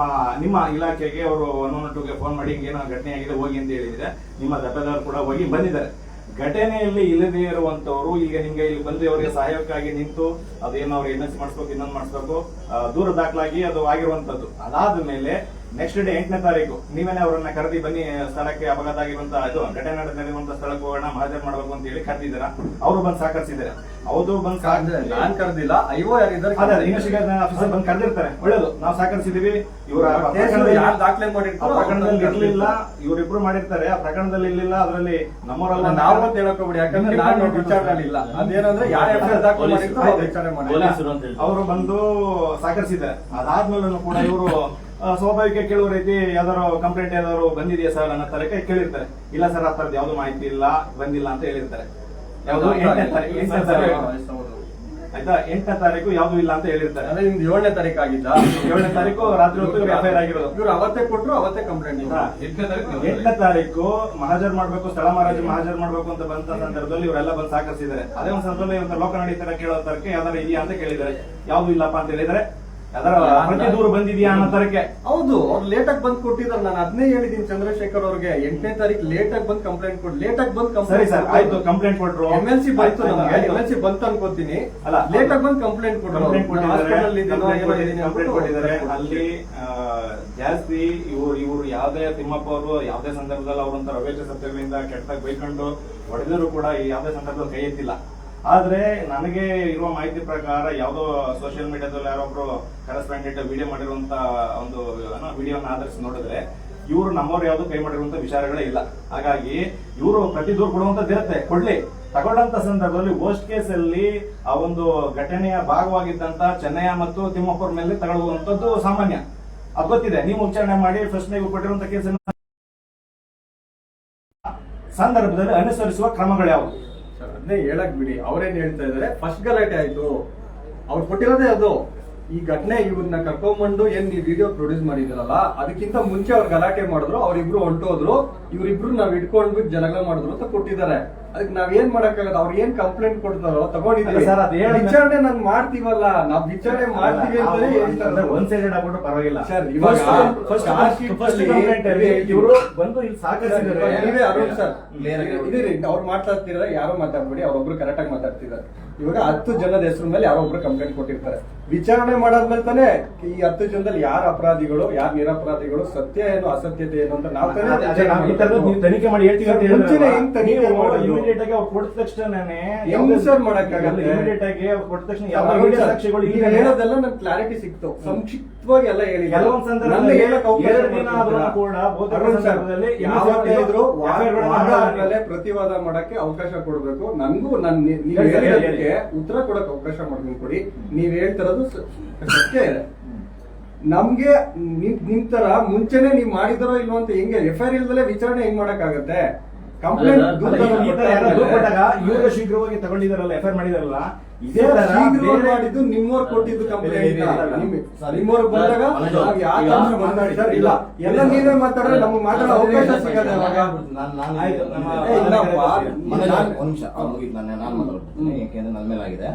ನಿಮ್ಮ ಇಲಾಖೆಗೆ ಅವರು 112ಗೆ ಫೋನ್ ಮಾಡಿ ಹಿಂಗೇನೋ ಘಟನೆ ಆಗಿದೆ ಹೋಗಿ ಅಂತ ಹೇಳಿದ್ರೆ ನಿಮ್ಮ ದಪ್ಪದವರು ಕೂಡ ಹೋಗಿ ಬಂದಿದ್ದಾರೆ. ಘಟನೆಯಲ್ಲಿ ಇಲ್ಲದೇ ಇರುವಂತವರು ಈಗ ನಿಮ್ಗೆ ಇಲ್ಲಿ ಬಂದು ಅವರಿಗೆ ಸಹಾಯಕ್ಕಾಗಿ ನಿಂತು ಅದೇನೋ ಅವ್ರಿಗೆ MLC ಮಾಡಿಸ್ಬೇಕು, ಇನ್ನೊಂದು ಮಾಡಿಸ್ಬೇಕು, ದೂರ ದಾಖಲಾಗಿ ಅದು ಆಗಿರುವಂತದ್ದು. ಅದಾದ ಮೇಲೆ ನೆಕ್ಸ್ಟ್ ಡೇ 8ನೇ ತಾರೀಕು ನೀವೇನೆ ಅವರನ್ನ ಕರೆದಿ ಬನ್ನಿ ಸ್ಥಳಕ್ಕೆ, ಅಪಘಾತ ಆಗಿರುವಂತ ಇದು ಘಟನೆ ನಡೆದಿರುವಂತ ಸ್ಥಳಕ್ಕೆ ಹೋಗೋಣ, ಹಾಜರು ಮಾಡಬೇಕು ಅಂತ ಹೇಳಿ ಕರೆದಿದ್ದಾರೆ. ಅವರು ಬಂದು ಸಹಕರಿಸಿದ್ದಾರೆ. ಹೌದು, ಬಂದು ನಾನ್ ಕರೆದಿಲ್ಲ, IO ಯಾರಿದ್ದಾರೆ ಇನ್ವೆಸ್ಟಿಗೇಷನ್ ಆಫೀಸರ್ ಬಂದು ಕರೆದಿರ್ತಾರೆ. ಒಳ್ಳೇದು, ನಾವು ಸಹಕರಿಸಿದೀವಿ. ಇವರ ದಾಖಲೆ ಮಾಡಿರ್ತಾರೆ, ಪ್ರಕರಣದಲ್ಲಿ ಇರ್ಲಿಲ್ಲ, ಇವರಿಬ್ರು ಮಾಡಿರ್ತಾರೆ, ಆ ಪ್ರಕರಣದಲ್ಲಿ ಇರ್ಲಿಲ್ಲ, ಅದರಲ್ಲಿ ನಮ್ಮವರೆಲ್ಲ ನಾವು ಅಂತ ಹೇಳಕೋಬಿಡಿ. ಯಾಕಂದ್ರೆ ನಾನು ವಿಚಾರಣೆ ಇಲ್ಲ, ಅದೇನಂದ್ರೆ ಯಾರು ದಾಖಲೆ ಮಾಡಿದ್ರು ವಿಚಾರಣೆ ಮಾಡಿ ಅವರು ಬಂದು ಸಹಕರಿಸಿದ್ದಾರೆ. ಅದಾದ್ಮೇಲೂ ಕೂಡ ಇವರು ಸ್ವಾಭಾವಿಕ ಕೇಳುವ ರೀತಿ ಯಾವ್ದಾರು ಕಂಪ್ಲೇಂಟ್ ಯಾವ್ದಾದ್ರು ಬಂದಿದೆಯಾ ಸರ್ ಅನ್ನೋ ತರಕ್ಕೆ ಕೇಳಿರ್ತಾರೆ. ಇಲ್ಲ ಸರ್ ಆ ತರದ್ದು ಯಾವ್ದು ಮಾಹಿತಿ ಇಲ್ಲ, ಬಂದಿಲ್ಲ ಅಂತ ಹೇಳಿರ್ತಾರೆ. ಯಾವ್ದು 8ನೇ ತಾರೀಕು ಆಯ್ತಾ, 8ನೇ ತಾರೀಕು ಯಾವ್ದು ಇಲ್ಲ ಅಂತ ಹೇಳಿರ್ತಾರೆ. ಅದೇ ನಿಮ್ದು 7ನೇ ತಾರೀಕು ಆಗಿದ್ದ, 7ನೇ ತಾರೀಕು ರಾತ್ರಿ ಹೊತ್ತು ಎಫ್ಐಆರ್ ಆಗಿರೋದು. ಇವ್ರು ಅವತ್ತೇ ಕೊಟ್ರು, ಅವತ್ತೇ ಕಂಪ್ಲೇಂಟ್. 8ನೇ ತಾರೀಕು ಮಹಾಜರ್ ಮಾಡ್ಬೇಕು, ಸ್ಥಳ ಮಹಾರಾಜು ಮಹಾಜರ್ ಮಾಡ್ಬೇಕು ಅಂತ ಬಂದ ಸಂದರ್ಭದಲ್ಲಿ ಇವರೆಲ್ಲ ಬಂದು ಸಹಕರಿಸಿದ್ದಾರೆ. ಅದೇ ಒಂದು ಸಂದರ್ಭದಲ್ಲಿ ಒಂದು ಲೋಕನಾಡಿ ತರ ಕೇಳೋ ತರಕ್ಕೆ ಯಾವ್ದಾರ ಇದೆಯಾ ಅಂತ ಕೇಳಿದ್ದಾರೆ. ಯಾವ್ದು ಇಲ್ಲಪ್ಪ ಅಂತ ಹೇಳಿದ್ರೆ ಯಾವ್ದಾರ ಪ್ರತಿ ದೂರು ಬಂದಿದ್ಯಾ ಅನ್ನೋ ತರಕ್ಕೆ. ಹೌದು, ಅವ್ರು ಲೇಟ್ ಆಗಿ ಬಂದ್ ಕೊಟ್ಟಿದ್ದಾರೆ. ನಾನು ಅದನ್ನೇ ಹೇಳಿದೀನಿ ಚಂದ್ರಶೇಖರ್ ಅವ್ರಿಗೆ, 8ನೇ ತಾರೀಕು ಲೇಟ್ ಆಗಿ ಬಂದ್ ಕಂಪ್ಲೇಂಟ್ ಕೊಟ್ಟು, ಲೇಟ್ ಆಗಿ ಬಂದ್ ಸರಿ ಸರ್ ಆಯ್ತು, ಕಂಪ್ಲೇಂಟ್ ಕೊಟ್ರು. MLC ಬಂತು, ನಮ್ಗೆ MLC ಬಂತು ಅನ್ಕೋತೀನಿ. ಅಲ್ಲ, ಲೇಟ್ ಆಗಿ ಬಂದ್ ಕಂಪ್ಲೇಂಟ್ ಕೊಟ್ಟಿದ್ದಾರೆ. ಅಲ್ಲಿ ಜಾಸ್ತಿ ಇವರು ಯಾವ್ದೇ ತಿಮ್ಮಪ್ಪ ಅವರು ಯಾವ್ದೇ ಸಂದರ್ಭದಲ್ಲಿ ಅವರಂತ ರವೇಶ ಸತ್ಯಗಳಿಂದ ಕೆಟ್ಟಾಗಿ ಬೈಕೊಂಡು ಹೊಡೆದರೂ ಕೂಡ ಯಾವ್ದೇ ಸಂದರ್ಭದಲ್ಲಿ ಕೈ ಎತ್ತಿಲ್ಲ. ಆದ್ರೆ ನನಗೆ ಇರುವ ಮಾಹಿತಿ ಪ್ರಕಾರ ಯಾವುದೋ ಸೋಷಿಯಲ್ ಮೀಡಿಯಾದಲ್ಲಿ ಯಾರೊಬ್ರು ಕರೆಸ್ಪಾಂಡೆಂಟ್ ವಿಡಿಯೋ ಮಾಡಿರುವಂತ ಒಂದು ವಿಡಿಯೋನ ಆಧರಿಸಿ ನೋಡಿದ್ರೆ ಇವರು ನಮ್ಮವ್ರು ಯಾವ್ದು ಕೈ ಮಾಡಿರುವಂತ ವಿಚಾರಗಳೇ ಇಲ್ಲ. ಹಾಗಾಗಿ ಇವರು ಪ್ರತಿ ದೂರು ಕೊಡುವಂತದ್ದು ಇರುತ್ತೆ, ಕೊಡ್ಲಿ. ತಗೊಂಡಂತ ಸಂದರ್ಭದಲ್ಲಿ ವರ್ಸ್ಟ್ ಕೇಸ್ ಅಲ್ಲಿ ಆ ಒಂದು ಘಟನೆಯ ಭಾಗವಾಗಿದ್ದಂತ ಚೆನ್ನಯ್ಯ ಮತ್ತು ತಿಮ್ಮಪ್ಪರ ಮೇಲೆ ತಗೊಳ್ಳುವಂತದ್ದು ಸಾಮಾನ್ಯ. ಅದು ಗೊತ್ತಿದೆ. ನೀವು ವಿಚಾರಣೆ ಮಾಡಿ ಫಸ್ಟ್ ನೀವು ಕೊಟ್ಟಿರುವಂತ ಕೇಸನ್ನ ಸಂದರ್ಭದಲ್ಲಿ ಅನುಸರಿಸುವ ಕ್ರಮಗಳು ಯಾವುದು? ಅದನ್ನೇ ಹೇಳಕ್ ಬಿಡಿ. ಅವ್ರೇನ್ ಹೇಳ್ತಾ ಇದಾರೆ, ಫಸ್ಟ್ ಗಲಾಟೆ ಆಯ್ತು, ಅವ್ರು ಕೊಟ್ಟಿರೋದೇ ಅದು. ಈ ಘಟನೆ ಇವ್ರನ್ನ ಕರ್ಕೊಂಡ್ಬಂದು ಏನ್ ನೀವು ವಿಡಿಯೋ ಪ್ರೊಡ್ಯೂಸ್ ಮಾಡಿದಿರಲ್ಲ, ಅದಕ್ಕಿಂತ ಮುಂಚೆ ಅವ್ರು ಗಲಾಟೆ ಮಾಡಿದ್ರು, ಅವ್ರಿಬ್ರು ಹೊಂಟೋದ್ರು, ಇವ್ರಿಬ್ರು ನಾವ್ ಇಟ್ಕೊಂಡ್ಬಿಟ್ಟು ಜಗಳ ಮಾಡಿದ್ರು ಅಂತ ಕೊಟ್ಟಿದ್ದಾರೆ. ಅದಕ್ಕೆ ನಾವ್ ಏನ್ ಮಾಡಕ್ಕಾಗಲ್ಲ. ಅವ್ರು ಏನ್ ಕಂಪ್ಲೇಂಟ್ ಕೊಡ್ತಾರೋ ತಗೊಂಡಿದ್ದೀವಿ, ವಿಚಾರಣೆ ನಾವ್ ಮಾಡ್ತೀವಲ್ಲ, ನಾವ್ ವಿಚಾರಣೆ ಮಾಡ್ತೀವಿ ಅಂತಾನೆ ಹೇಳ್ತಾರೆ. ಒನ್ ಸೈಡೆಡ್ ಆಗ್ಬಿಟ್ಟು ಪರವಾಗಿಲ್ಲ ಸರ್. ಇವಾಗ ಇವರು ಬಂದು ಇಲ್ಲಿ ಸಹಕರಿಸಿದ್ದಾರೆ. ನೀವೇ ಅರುಣ್ ಸರ್ ಇದೀರಿ, ಅವ್ರು ಮಾತಾಡ್ತಿದ್ದಾರೆ, ಯಾರೋ ಮಾತಾಡ್ಬೇಡಿ, ಅವ್ರೊಬ್ರು ಕರೆಕ್ಟ್ ಆಗಿ ಮಾತಾಡ್ತಿದ್ದಾರೆ. ಇವಾಗ 10 ಜನದ ಹೆಸರು ಮೇಲೆ ಯಾರೋ ಒಬ್ರು ಕಂಪ್ಲೇಂಟ್ ಕೊಟ್ಟಿರ್ತಾರೆ. ವಿಚಾರಣೆ ಮಾಡಾದ್ಮೇಲೆ ತಾನೇ ಈ 10 ಜನದಲ್ಲಿ ಯಾರ ಅಪರಾಧಿಗಳು, ಯಾರ ನಿರಪರಾಧಿಗಳು, ಸತ್ಯ ಏನು ಅಸತ್ಯತೆ ಏನು ಅಂತ ನಾವು ತನಿಖೆ ಮಾಡಿ ಹೇಳ್ತೀವಿ. ಮುಂಚೆನೆ ಹೆಂಗ್ ತನಿಖೆ ಮಾಡೋದು? ಇಮಿಡಿಯೇಟ್ ಆಗಿ ಅವ್ರು ಕೊಟ್ಟ ತಕ್ಷಣನೇ ಹೆಂಗ್ ಸರ್ ಮಾಡಕ್ಕಾಗಲ್ಲ? ಇಮಿಡಿಯೇಟ್ ಆಗಿ ಅವ್ರು ಕೊಟ್ಟ ತಕ್ಷಣ ಸಾಕ್ಷಿಗಳು ಈಗ ಹೇಳೋದೆಲ್ಲ ನನ್ ಕ್ಲಾರಿಟಿ ಸಿಕ್ತು, ಸಂಕ್ಷಿಪ್ತವಾಗಿ ಎಲ್ಲ ಹೇಳಿ. ಕೆಲವೊಂದು ಸಂದರ್ಭದಲ್ಲಿ 2 ದಿನ ಆದ್ರೂ ಕೂಡ ಯಾವತ್ತೇ ಇದ್ರು ವಾದ ಪ್ರತಿವಾದ ಮಾಡಕ್ಕೆ ಅವಕಾಶ ಕೊಡ್ಬೇಕು. ನನ್ಗೂ ನೀವ್ ಹೇಳಿದಕ್ಕೆ ಉತ್ತರ ಕೊಡಕ್ ಅವಕಾಶ ಮಾಡ್ಕೊಂಡು ಕೊಡಿ. ನೀವ್ ಹೇಳ್ತಿರೋದು ಸತ್ಯ ಇದೆ. ನಮ್ಗೆ ನಿಮ್ ತರ ಮುಂಚೆನೆ ನೀವ್ ಮಾಡಿದಾರೋ ಇಲ್ವೋ ಅಂತ ಹೆಂಗೆ FIR ಇಲ್ದಲೆ ವಿಚಾರಣೆ ಹೆಂಗ್ ಮಾಡಕ್ ಆಗತ್ತೆ? ಕಂಪ್ಲೇಂಟ್ ಇವರು ಶೀಘ್ರವಾಗಿ ತಗೊಂಡಿದಾರಲ್ಲ, FIR ಮಾಡಿದಾರಲ್ಲ, ಇದೇ ಶೀಘ್ರ ಮಾಡಿದ್ದು ನಿಮ್ಮವ್ರು ಕೊಟ್ಟಿದ್ದು ಕಂಪ್ಲೇಂಟ್. ನಿಮ್ಮವ್ರು ಬಂದಾಗ ಇಲ್ಲ ಎಲ್ಲ ನೀವೇ ಮಾತಾಡ್ರೆ ನಮ್ಗೆ ಮಾತಾಡೋ ಅವಕಾಶ ಸಿಗದೆ. ಯಾಕೆಂದ್ರೆ ನನ್ನ ಮೇಲೆ ಆಗಿದೆ.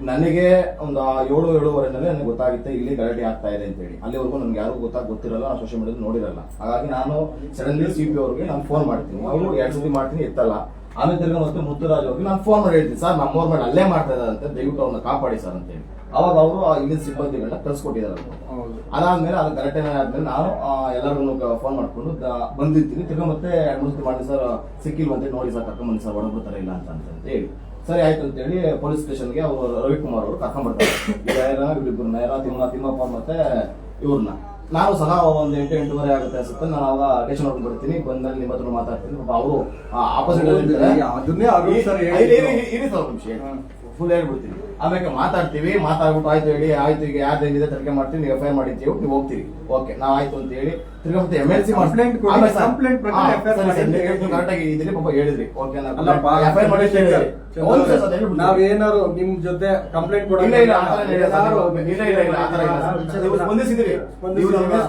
ನನಗೆ ಒಂದು 7-7:30 ನನಗೆ ಗೊತ್ತಾಗುತ್ತೆ ಇಲ್ಲಿ ಗಲಾಟೆ ಆಗ್ತಾ ಇದೆ ಅಂತ ಹೇಳಿ. ಅಲ್ಲಿವರೆಗೂ ನನ್ಗೆ ಯಾರು ಗೊತ್ತಿರಲ್ಲ, ಸೋಷಿಯಲ್ ಮೀಡಿಯಾದಲ್ಲಿ ನೋಡಿರಲ್ಲ. ಹಾಗಾಗಿ ನಾನು ಸಡನ್ಲಿ CP ಅವ್ರಿಗೆ ನಾನು ಫೋನ್ ಮಾಡ್ತೀನಿ. ಅವರು 2 ಸತಿ ಮಾಡ್ತೀನಿ, ಎತ್ತಲ್ಲ. ಆಮೇಲೆ ತಿರ್ಗಾ ಮತ್ತೆ ಮುತ್ತುರಾಜ್ ಅವ್ರಿಗೆ ನಾನು ಫೋನ್ ಮಾಡಿ ಹೇಳ್ತೀನಿ, ಸರ್ ನಮ್ಮವ್ರ ಮೇಲೆ ಅಲ್ಲೇ ಮಾಡ್ತಾ ಇದಾರಂತೆ, ದಯವಿಟ್ಟು ಅವ್ರನ್ನ ಕಾಪಾಡಿ ಸರ್ ಅಂತ ಹೇಳಿ. ಅವಾಗ ಅವರು ಇಲ್ಲಿನ ಸಿಬ್ಬಂದಿಗಳನ್ನ ಕಳ್ಸಿಕೊಟ್ಟಿದ್ದಾರೆ. ಅದಾದ್ಮೇಲೆ ಅದು ಗಲಾಟೆ ಆದ್ಮೇಲೆ ನಾನು ಎಲ್ಲರಿಗೂ ಫೋನ್ ಮಾಡ್ಕೊಂಡು ಬಂದಿರ್ತೀನಿ. ತಿರ್ಗಾ ಮತ್ತೆ 2-3 ಸತಿ ಮಾಡಿ, ಸರ್ ಸಿಕ್ಕಿಲ್ವಂತೆ, ನೋಡಿ ಸರ್ ಕರ್ಕೊಂಡ್ ಬನ್ನಿ ಸರ್, ಹೊಡಬಿಡ್ತಾರ ಇಲ್ಲ ಅಂತ ಹೇಳಿ. ಸರಿ ಆಯ್ತು ಅಂತ ಹೇಳಿ ಪೊಲೀಸ್ ಸ್ಟೇಷನ್ಗೆ ಅವರು ರವಿಕುಮಾರ್ ಅವರು ಕರ್ಕೊಂಡ್ ಬರ್ತಾರೆ. ಇವ್ರಿಬ್ರು ತಿಮ್ಮಪ್ಪ ಮತ್ತೆ ಇವ್ರನ್ನ. ನಾನು ಸಹ ಒಂದು 8-8:30 ಆಗುತ್ತೆ ಅನ್ಸುತ್ತೆ. ನಾನು ಅವಾಗ ಸ್ಟೇಷನ್ ಹೊರಗೆ ಬರ್ತೀನಿ. ಬಂದಾಗ ನಿಮ್ಮ ಹತ್ರ ಮಾತಾಡ್ತೀನಿ. ಅವರು ಆಪೋಸಿಟ್ ಫುಲ್ ಹೇಳ್ಬಿಡ್ತೀನಿ. ಆಮೇಲೆ ಮಾತಾಡ್ತೀವಿ. ಮಾತಾಡ್ಬಿಟ್ಟು ಆಯ್ತು ಹೇಳಿ, ಆಯ್ತು ಈಗ ಯಾರ್ದೇನಿದೆ ತನಿಖೆ ಮಾಡ್ತೀವಿ, ನೀವು FIR ಮಾಡಿರ್ತೀವಿ, ನೀವು ಹೋಗ್ತೀವಿ. ಓಕೆ ನಾವು ಆಯ್ತು ಅಂತ ಹೇಳಿ ತಿರ್ಗಾ ಮತ್ತೆ MLC ಕರೆಕ್ಟಾಗಿ ಇದೀನಿ ಪಾಪ ಹೇಳಿದ್ರಿ. ಓಕೆ ನಾವೇನಾರು ನಿಮ್ ಜೊತೆ ಕಂಪ್ಲೇಂಟ್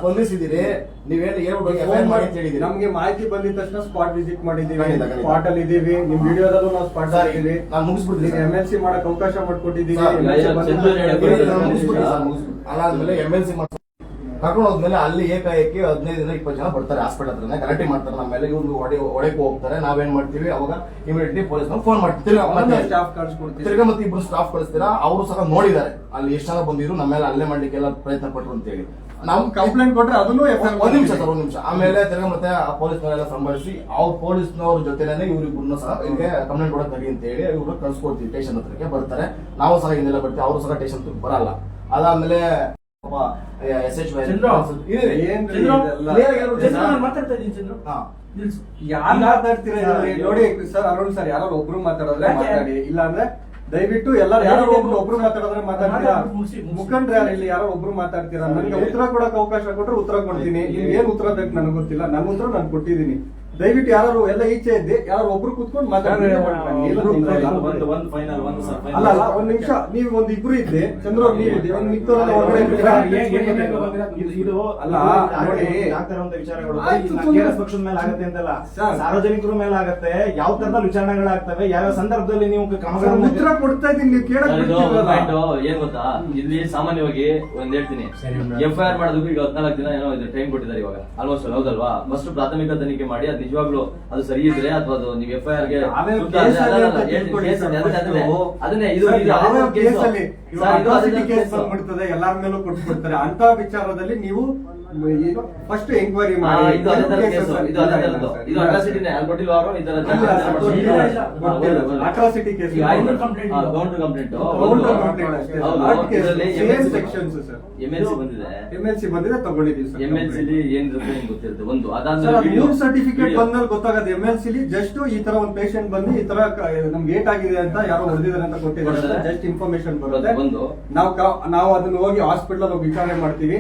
ಸ್ಪಂದಿಸಿದಿರಿ. ನೀವೇನು ಹೇಳ್ಬಿಟ್ಟು ನಮ್ಗೆ ಮಾಹಿತಿ ಬಂದಿದ ತಕ್ಷಣ ಸ್ಪಾಟ್ ವಿಸಿಟ್ ಮಾಡಿದೀವಿ, ಸ್ಪಾಟ್ ಅಲ್ಲಿ ಇದೀವಿ. ನಿಮ್ ವಿಡಿಯೋದಲ್ಲೂ ನಾವು ಸ್ಪಾಟ್ ಆಗಿದ್ದೀವಿ. ನಾನು ಮುಗಿಸ್ಬಿಡ್ತೀನಿ. MLC ಮಾಡಕ್ ಅವಕಾಶ ಮಾಡ್ಕೊಟ್ಟಿದ್ದೀವಿ. ಅದಾದ್ಮೇಲೆ MLC ಕರ್ಕೊಂಡು ಹೋದ್ಮೇಲೆ ಅಲ್ಲಿ ಏಕಾಏಕಿ 15-20 ಜನ ಬರ್ತಾರೆ ಹಾಸ್ಪಿಟಲ್ ಹತ್ರನೇ, ಗಲಾಟೆ ಮಾಡ್ತಾರೆ ನಮ್ಮ ಮೇಲೆ. ಇವ್ರು ಒಡೆಕ್ ಹೋಗ್ತಾರೆ. ನಾವೇನ್ ಮಾಡ್ತೀವಿ ಅವಾಗ ಇಮಿಡಿಯೇಟ್ಲಿ ಪೊಲೀಸ್ ಫೋನ್ ಮಾಡ್ತೀವಿ. ತಿರ್ಗಾ ಮತ್ತೆ 2 ಸ್ಟಾಫ್ ಕಳಿಸ್ತೀರಾ. ಅವರು ಸಹ ನೋಡಿದ್ದಾರೆ ಅಲ್ಲಿ ಎಷ್ಟು ಜನ ಬಂದಿದ್ರು, ನಮ್ಮ ಮೇಲೆ ಅಲ್ಲೇ ಮಾಡ್ಲಿಕ್ಕೆಲ್ಲ ಪ್ರಯತ್ನ ಪಟ್ರು ಅಂತ ಹೇಳಿ. ನಾವು ಕಂಪ್ಲೇಂಟ್ ಕೊಟ್ರೆ ಅದನ್ನು 1 ನಿಮಿಷ ಸರ್, 1 ನಿಮಿಷ. ಆಮೇಲೆ ತಿರ್ಗಾ ಮತ್ತೆ ಪೊಲೀಸ್ನವರೆಲ್ಲ ಸಂಭಾಳಿಸಿ ಅವ್ರ ಪೊಲೀಸ್ನವ್ರ ಜೊತೆನೇ ಇವ್ರಿಬ್ಬರನ್ನು ಸಹ ಇಲ್ಲಿಗೆ ಕಂಪ್ಲೇಂಟ್ ಕೊಡಕ್ ನಡಿ ಅಂತ ಹೇಳಿ ಇವ್ರು ಕಳ್ಸ್ಕೊಡ್ತೀವಿ. ಸ್ಟೇಷನ್ ಹತ್ರಕ್ಕೆ ಬರ್ತಾರೆ. ನಾವು ಸಹ ಹಿಂದೆಲ್ಲ ಬರ್ತೀವಿ. ಅವರು ಸಹ ಸ್ಟೇಷನ್ ಬರಲ್ಲ. ಅದಾದ್ಮೇಲೆ ಯಾರು ಮಾತಾಡ್ತೀರಾ ನೋಡಿ ಸರ್? ಅರುಣ್ ಸರ್ ಯಾರೋ ಒಬ್ರು ಮಾತಾಡೋದ್ರೆ ಮಾತಾಡಿ, ಇಲ್ಲ ಅಂದ್ರೆ ದಯವಿಟ್ಟು ಎಲ್ಲರೂ ಯಾರೋ ಒಬ್ರು ಮಾತಾಡಿದ್ರೆ ಮಾತಾಡ್ತೀರಾ, ಮುಖಂಡ್ರೆ ಯಾರು ಇಲ್ಲಿ ಯಾರೋ ಒಬ್ರು ಮಾತಾಡ್ತೀರಾ, ನನಗೆ ಉತ್ತರ ಕೊಡಕ್ ಅವಕಾಶ ಕೊಟ್ರೆ ಉತ್ತರ ಕೊಡ್ತೀನಿ. ನಿಮ್ಗೆ ಏನ್ ಉತ್ತರ ಬೇಕು ನನಗೆ ಗೊತ್ತಿಲ್ಲ, ನನ್ನ ಉತ್ತರ ನಾನು ಕೊಟ್ಟಿದ್ದೀನಿ. ದಯವಿಟ್ಟು ಯಾರು ಎಲ್ಲ ಈಚೆ ಇದ್ದೆ ಯಾರು ಒಬ್ರು ಕೂತ್ಕೊಂಡು ಮಾತಾಡ್ತಾರೆ. ಅಲ್ಲ ಅಲ್ಲ, ಒಂದ್ ನಿಮಿಷ, ನೀವು ಒಂದ್ ಇಬ್ರು ಇದ್ದೆ, ಚಂದ್ರ ಅವ್ರು ನೀವು ಇದ್ದೆ, ಒಂದ್ ಮಿಕ್ಕವರೆಲ್ಲ ಹೊರಗಡೆ ಇದ್ದೀರಾ? ಇದು ಅಲ್ಲ ನೋಡಿ, ಆಗ್ತಿರುವಂತ ವಿಚಾರಗಳು ಆಯ್ತು, KRS ಪಕ್ಷದ ಮೇಲೆ ಆಗತ್ತೆ ಅಂತಲ್ಲ, ಸಾರ್ವಜನಿಕರ ಮೇಲೆ ಆಗತ್ತೆ. ಯಾವ ತರದ ವಿಚಾರಣೆಗಳಾಗ್ತವೆ, ಯಾವ ಸಂದರ್ಭದಲ್ಲಿ ನೀವು ಕ್ರಮಗಳನ್ನು ಉತ್ತರ ಕೊಡ್ತಾ ಇದ್ದೀನಿ, ನೀವು ಕೇಳಕ್ ಬಿಡ್ತಿರಲ್ಲ. ಏನ್ ಗೊತ್ತಾ, ಇಲ್ಲಿ ಸಾಮಾನ್ಯವಾಗಿ ಒಂದ್ ಹೇಳ್ತೀನಿ, FIR ಮಾಡೋದಕ್ಕೂ ಈಗ 14 ದಿನ ಏನೋ ಟೈಮ್ ಕೊಟ್ಟಿದ್ದಾರೆ ಇವಾಗ ಆಲ್ಮೋಸ್ಟ್. ಹೌದಲ್ವಾ? ಫಸ್ಟ್ ಪ್ರಾಥಮಿಕ ತನಿಖೆ ಮಾಡಿ ಅದು ನಿಜವಾಗ್ಲೂ ಅದು ಸರಿ ಇದ್ರೆ ಅಥವಾ ಅದು ನೀವು FIR ಗೆ ಅದನ್ನೇ ಇದು ಎಲ್ಲಾರ ಮೇಲೂ ಕೊಟ್ಬಿಡ್ತಾರೆ ಅಂತ ವಿಚಾರದಲ್ಲಿ ನೀವು ಫಸ್ಟ್ ಎಂಕ್ವೈರಿ ಮಾಡಿ. ಇದು ಅಟ್ರಾಸಿಟಿನೇ ಅಲ್ಲಿ ಕೊಟ್ಟಿಲ್ವಾ ಅವರು? ಈ ತರ atrocity case counter complaint MLC ಬಂದಿದೆ ತಗೊಂಡಿದ್ದೀವಿ ಸರ್. MLC ಏನಿರುತ್ತೆ ಗೊತ್ತಿರುತ್ತೆ. ಒಂದು ಅದಾದ್ಮೇಲೆ ಸರ್ಟಿಫಿಕೇಟ್ ಬಂದ್ಮೇಲೆ ಗೊತ್ತಾಗತ್ತೆ MLC ಜಸ್ಟ್ ಈ ತರ ಒಂದು ಪೇಷಂಟ್ ಬಂದು ಈ ತರ ನಮ್ಗೆ ಏಟ್ ಆಗಿದೆ ಅಂತ ಯಾರೋ ಹೊಡೆದಿದ್ದಾರೆ ಅಂತ ಕೊಟ್ಟಿದ್ದಾರೆ, ಜಸ್ಟ್ ಇನ್ಫಾರ್ಮೇಶನ್ ಬರುತ್ತೆ. ನಾವು ಅದನ್ನ ಹೋಗಿ ಹಾಸ್ಪಿಟಲ್ ಹೋಗಿ ವಿಚಾರಣೆ ಮಾಡ್ತೀವಿ,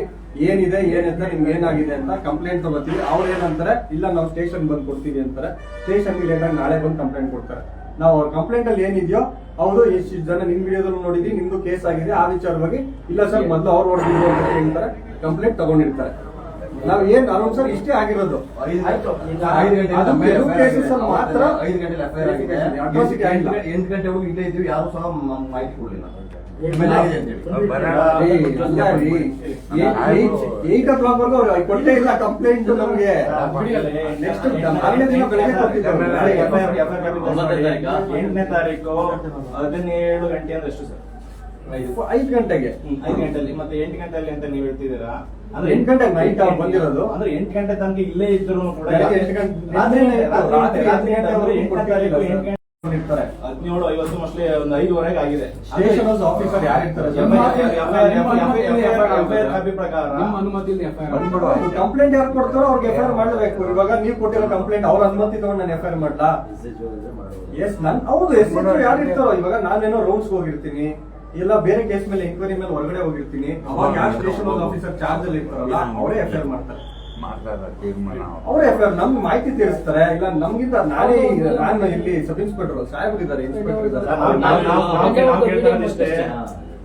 ಏನಿದೆ ಏನಂತ ನಿಮ್ಗೆ ಏನಾಗಿದೆ ಅಂತ ಕಂಪ್ಲೇಂಟ್ ತಗೋತೀವಿ. ಅವ್ರು ಏನಂತಾರೆ, ಇಲ್ಲ ನಾವು ಸ್ಟೇಷನ್ ಬಂದು ಕೊಡ್ತೀವಿ ಅಂತಾರೆ. ಸ್ಟೇಷನ್ ಲೇಟಾಗಿ ನಾಳೆ ಬಂದು ಕಂಪ್ಲೇಂಟ್ ಕೊಡ್ತಾರೆ. ನಾವು ಅವ್ರ ಕಂಪ್ಲೇಂಟ್ ಅಲ್ಲಿ ಏನಿದೆಯೋ ಹೌದು ಇಷ್ಟು ಜನ ನಿಮ್ ವಿಡಿಯೋದಲ್ಲಿ ನೋಡಿದ್ವಿ, ನಿಮ್ದು ಕೇಸ್ ಆಗಿದೆ ಆ ವಿಚಾರವಾಗಿ, ಇಲ್ಲ ಸರ್ ಮೊದಲು ಅವ್ರು ಹೊಡೆದಿದ್ರು ಅಂತ ಹೇಳ್ತಾರೆ, ಕಂಪ್ಲೇಂಟ್ ತಗೊಂಡಿರ್ತಾರೆ. ನಾವ್ ಏನ್ ಅರುಣ್ ಸರ್ ಇಷ್ಟೇ ಆಗಿರೋದು. ಅದು ಕೆಲವು ಕೇಸಸ್ ಅಲ್ಲಿ ಮಾತ್ರ 5 ಗಂಟೆ ಅಟ್ರಾಸಿಟಿ ಆಗಿಲ್ಲ. 8 ಗಂಟೆವರೆಗೂ ಇಲ್ಲೇ ಇದ್ದೀವಿ, ಯಾರು ಸಹ ಮಾಹಿತಿ ಕೊಡ್ಲಿಲ್ಲ. 8 o'clock ವರ್ಗೂ ಅವ್ರು ಕೊಟ್ಟೇ ಇಲ್ಲ ಕಂಪ್ಲೇಂಟ್ ನಮ್ಗೆ. ನೆಕ್ಸ್ಟ್ 4ನೇ ದಿನ ಬೆಳಗ್ಗೆ ಕೊಟ್ಟಿದ್ದಾರೆ. 8ನೇ ತಾರೀಕು 17 ಗಂಟೆ ಅಂದ್ರೆ ಎಷ್ಟು ಸರ್? 5 ಗಂಟೆಗೆ 5 ಗಂಟೆಯಲ್ಲಿ ಮತ್ತೆ 8 ಗಂಟೆಯಲ್ಲಿ ಅಂತ ನೀವು ಹೇಳ್ತಿದ್ದೀರಾ? ಅಂದ್ರೆ 8 ಗಂಟೆ ನೈಟ್ ಬಂದಿರೋದು. ಅಂದ್ರೆ 8 ಗಂಟೆ ತನಕ ಇಲ್ಲೇ ಇದ್ರು ಕೂಡ ಬೆಳಗ್ಗೆ 8 ಗಂಟೆ ರಾತ್ರಿ 17:50 ಮೋಸ್ಟ್ಲಿ ಒಂದು 5:15 ಆಗಿದೆ. ಸ್ಟೇಷನ್ ಹೌಸ್ ಆಫೀಸರ್ ಯಾರಿರ್ತಾರೆ ಕಾಪಿ ಪ್ರಕಾರ ಕಂಪ್ಲೇಂಟ್ ಯಾರು ಕೊಡ್ತಾರೋ ಅವ್ರಿಗೆ FIR ಮಾಡಬೇಕು. ಇವಾಗ ನೀವು ಕೊಟ್ಟಿರೋ ಕಂಪ್ಲೇಂಟ್ ಅವ್ರ ಅನುಮತಿ ತಗೊಂಡು ನಾನು FIR ಮಾಡ್ಲಾ? ಎಸ್ ನನ್ ಹೌದು SHO ಯಾರು ಇರ್ತಾರೋ. ಇವಾಗ ನಾನೇನೋ ರೌಂಡ್ಸ್ ಹೋಗಿರ್ತೀನಿ, ಇಲ್ಲ ಬೇರೆ ಕೇಸ್ ಮೇಲೆ ಎಂಕ್ವೈರಿ ಮೇಲೆ ಹೊರಗಡೆ ಹೋಗಿರ್ತೀನಿ, ಅವಾಗ ಯಾವ ಸ್ಟೇಷನ್ ಹೌಸ್ ಆಫೀಸರ್ ಚಾರ್ಜ್ ಅಲ್ಲಿ ಇರ್ತಾರಲ್ಲ ಅವರೇ FIR ಮಾಡ್ತಾರೆ. ಅವರೇ FIR ನಮ್ಗೆ ಮಾಹಿತಿ ತಿಳಿಸ್ತಾರೆ. ಇಲ್ಲ ನಮ್ಗಿಂತ ನಾನು ಇಲ್ಲಿ ಸಬ್ ಇನ್ಸ್ಪೆಕ್ಟರ್ ಸಾಹೇಬ್ರು ಇದ್ದಾರೆ, ಇನ್ಸ್ಪೆಕ್ಟರ್ ಇದ್ದಾರೆ.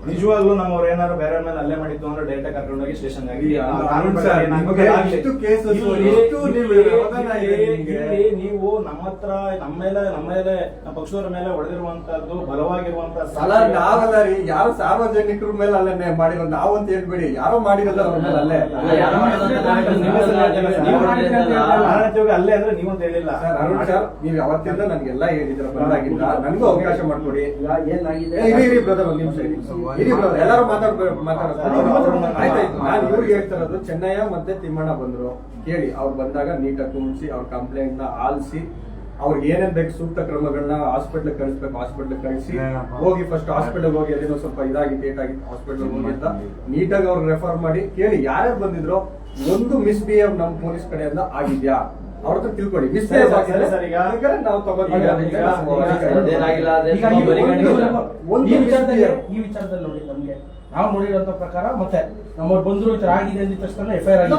ನಿಜವಾಗ್ಲೂ ನಮ್ಮವ್ರು ಏನಾದ್ರು ಬೇರೆ ಮೇಲೆ ಅಲ್ಲೇ ಮಾಡಿತ್ತು ಅಂದ್ರೆ ಡೈರೆಕ್ಟ್ ಕರ್ಕೊಂಡೋಗಿ ಸ್ಟೇಷನ್ ನೀವು ನಮ್ಮ ಹತ್ರ ನಮ್ಮ ಮೇಲೆ ನಮ್ಮ ಪಕ್ಷದವರ ಮೇಲೆ ಹೊಡೆದಿರುವಂತದ್ದು ಬಲವಾಗಿರುವಂತ ನಾವಲ್ಲ ರೀ, ಯಾರು ಸಾರ್ವಜನಿಕರ ಮೇಲೆ ಅಲ್ಲೇ ಮಾಡಿರೋ ನಾವಂತ ಹೇಳ್ಬೇಡಿ, ಯಾರೋ ಮಾಡಿರೋದ ಅವ್ರ ಮೇಲೆ ಅಲ್ಲೇ ಅಲ್ಲೇ ಅಂದ್ರೆ ನೀವಂತ ಹೇಳಿಲ್ಲ ಅರುಣ್ ಸರ್. ನೀವು ಯಾವತ್ತಿಂದ ನನ್ಗೆಲ್ಲ ಹೇಳಿದ್ರ ಬಂದಾಗಿಂದ ನನಗೂ ಅವಕಾಶ ಮಾಡ್ಕೊಡಿ. ಇರಿ ಬ್ರದರ್, ಒಂದ್ ನಿಮಿಷ ಇರಿ ಬ್ರದರ್, ಎಲ್ಲರೂ ಮಾತಾಡ್ತಾರೆ. ಆಯ್ತಾಯ್ತು, ನಾನು ಇವ್ರಿಗೆ ಹೇಳ್ತಾ ಇರೋದು, ಚೆನ್ನಯ್ಯ ಮತ್ತೆ ತಿಮ್ಮಣ್ಣ ಬಂದ್ರು ಕೇಳಿ, ಅವ್ರು ಬಂದಾಗ ನೀಟಾಗಿ ಕುಣಿಸಿ ಅವ್ರ ಕಂಪ್ಲೇಂಟ್ ನ ಆಲಿಸಿ ಅವ್ರಿಗೆ ಏನೇನ್ ಬೇಕು ಸೂಕ್ತ ಕ್ರಮಗಳನ್ನ ಹಾಸ್ಪಿಟ್ಲ್ ಕಳಿಸ್ಬೇಕು, ಹಾಸ್ಪಿಟ್ಲ್ ಕಳಿಸಿ ಹೋಗಿ ಫಸ್ಟ್ ಹಾಸ್ಪಿಟಲ್ ಹೋಗಿ ಅದೇನೋ ಸ್ವಲ್ಪ ಇದಾಗಿ ಡೇಟ್ ಆಗಿತ್ತು, ಹಾಸ್ಪಿಟಲ್ ಹೋಗಿ ಅಂತ ನೀಟಾಗಿ ಅವ್ರಿಗೆ ರೆಫರ್ ಮಾಡಿ ಕೇಳಿ ಯಾರ್ಯಾರು ಬಂದಿದ್ರು. ಒಂದು ಮಿಸ್ಬಿಹೇವ್ ನಮ್ಮ ಪೊಲೀಸ್ ಕಡೆಯಿಂದ ಆಗಿದ್ಯಾ ಅವ್ರ ಹತ್ರ ತಿಳ್ಕೊಳ್ಳಿ. ಮಿಸ್ಬಿಹೇವ್ ಆಗಿದ್ರೆ ನಾವು ಈ ವಿಚಾರದಲ್ಲಿ ನೋಡಿ, ನಮ್ಗೆ ನಾವು ನೋಡಿರುವಂತ ಪ್ರಕಾರ ಮತ್ತೆ ನಮ್ಮವ್ರು ಬಂದ್ರು ಈ ತರ ಆಗಿದೆ ಅಂದ ತಕ್ಷಣ FIR ಆಗಿದೆ.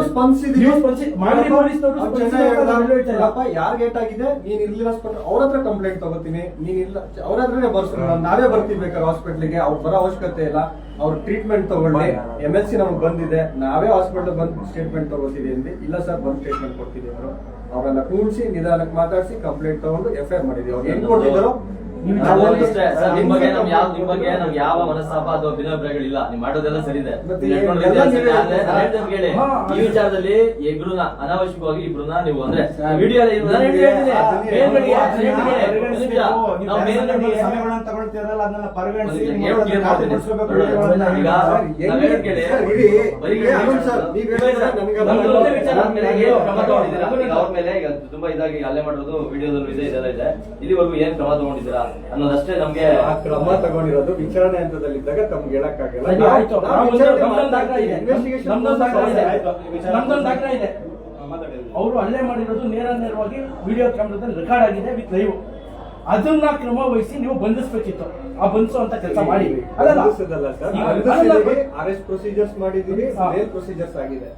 ಯಾರ್ ಗೇಟ್ ಆಗಿದೆ, ನೀನ್ ಇರ್ಲಿಲ್ಲ ಅವ್ರ ಹತ್ರ ಕಂಪ್ಲೇಂಟ್ ತಗೋತೀನಿ, ನೀನ್ ಇಲ್ಲ ಅವ್ರ ಹತ್ರನೇ ಬರ್ಸ್ತೀನಿ, ನಾವೇ ಬರ್ತೀವಿ ಬೇಕಾದ್ರೆ ಹಾಸ್ಪಿಟ್ಲಿಗೆ. ಅವ್ರು ಬರೋ ಅವಶ್ಯಕತೆ ಇಲ್ಲ, ಅವ್ರ ಟ್ರೀಟ್ಮೆಂಟ್ ತಗೊಳ್ಳಿ. MLC ನಮ್ಗೆ ಬಂದಿದೆ, ನಾವೇ ಹಾಸ್ಪಿಟಲ್ ಬಂದು ಸ್ಟೇಟ್ಮೆಂಟ್ ತಗೋತೀವಿ ಅಂದಿ. ಇಲ್ಲ ಸರ್ ಬಂದು ಸ್ಟೇಟ್ಮೆಂಟ್ ಕೊಡ್ತೀವಿ ಅವರು. ಅವರೆಲ್ಲ ಕೂರಿಸಿ ನಿಧಾನಕ್ಕೆ ಮಾತಾಡಿಸಿ ಕಂಪ್ಲೇಂಟ್ ತಗೊಂಡು FIR ಮಾಡಿದೀವಿ. ಅವ್ರು ಹೆಂಗ್ ಕೊಟ್ಟಿದ್ದಾರೋ ನಿಮ್ ಬಗ್ಗೆ ನಮ್ಗೆ ಯಾವ ಮನಸ್ತಾಪ ಅಥವಾ ಭಿನ್ನಾಭಿಪ್ರಾಯಗಳಿಲ್ಲ. ನೀವು ಮಾಡೋದೆಲ್ಲ ಸರಿ ಇದೆ. ಕೇಳಿ, ಈ ವಿಚಾರದಲ್ಲಿ ಇಬ್ರನ್ನ ಅನಾವಶ್ಯಕವಾಗಿ ಇಬ್ರನ್ನ ನೀವು ಅಂದ್ರೆ ವಿಡಿಯೋ ಅವ್ರ ಮೇಲೆ ಈಗ ತುಂಬಾ ಇದಾಗಿ ಹಲ್ಲೆ ಮಾಡೋದು ವಿಡಿಯೋದಲ್ಲೂ ಇದೆ, ಇದೆಲ್ಲ ಇದೆ. ಇಲ್ಲಿವರೆಗೂ ಏನ್ ಕ್ರಮ ತಗೊಂಡಿದ್ದೀರಾ ಅನ್ನೋದಷ್ಟೇ ನಮ್ಗೆ. ಆ ಕ್ರಮ ತಗೊಂಡಿರೋದು ವಿಚಾರಣೆ ಹಂತದಲ್ಲಿದ್ದಾಗ ತಮ್ಗೆ ಹೇಳಕ್ಕಾಗಲ್ಲ. ಅವರು ಹಲ್ಲೆ ಮಾಡಿರೋದು ನೇರವಾಗಿ ವಿಡಿಯೋ ಕ್ಯಾಮ್ರಾದಲ್ಲಿ ರೆಕಾರ್ಡ್ ಆಗಿದೆ ವಿತ್ ಲೈವ್. ಅದನ್ನ ಕ್ರಮ ವಹಿಸಿ ನೀವು ಬಂಧಿಸ್ಬೇಕಿತ್ತು. ಆ ಬಂಧಿಸುವಂತ ಕೆಲಸ ಮಾಡಿ. ಅಲ್ಲಲ್ಲ ಅರೆಸ್ಟ್ ಪ್ರೊಸೀಜರ್ಸ್ ಮಾಡಿದೀವಿ, ಬೇಲ್ ಪ್ರೊಸೀಜರ್ಸ್ ಆಗಿದೆ.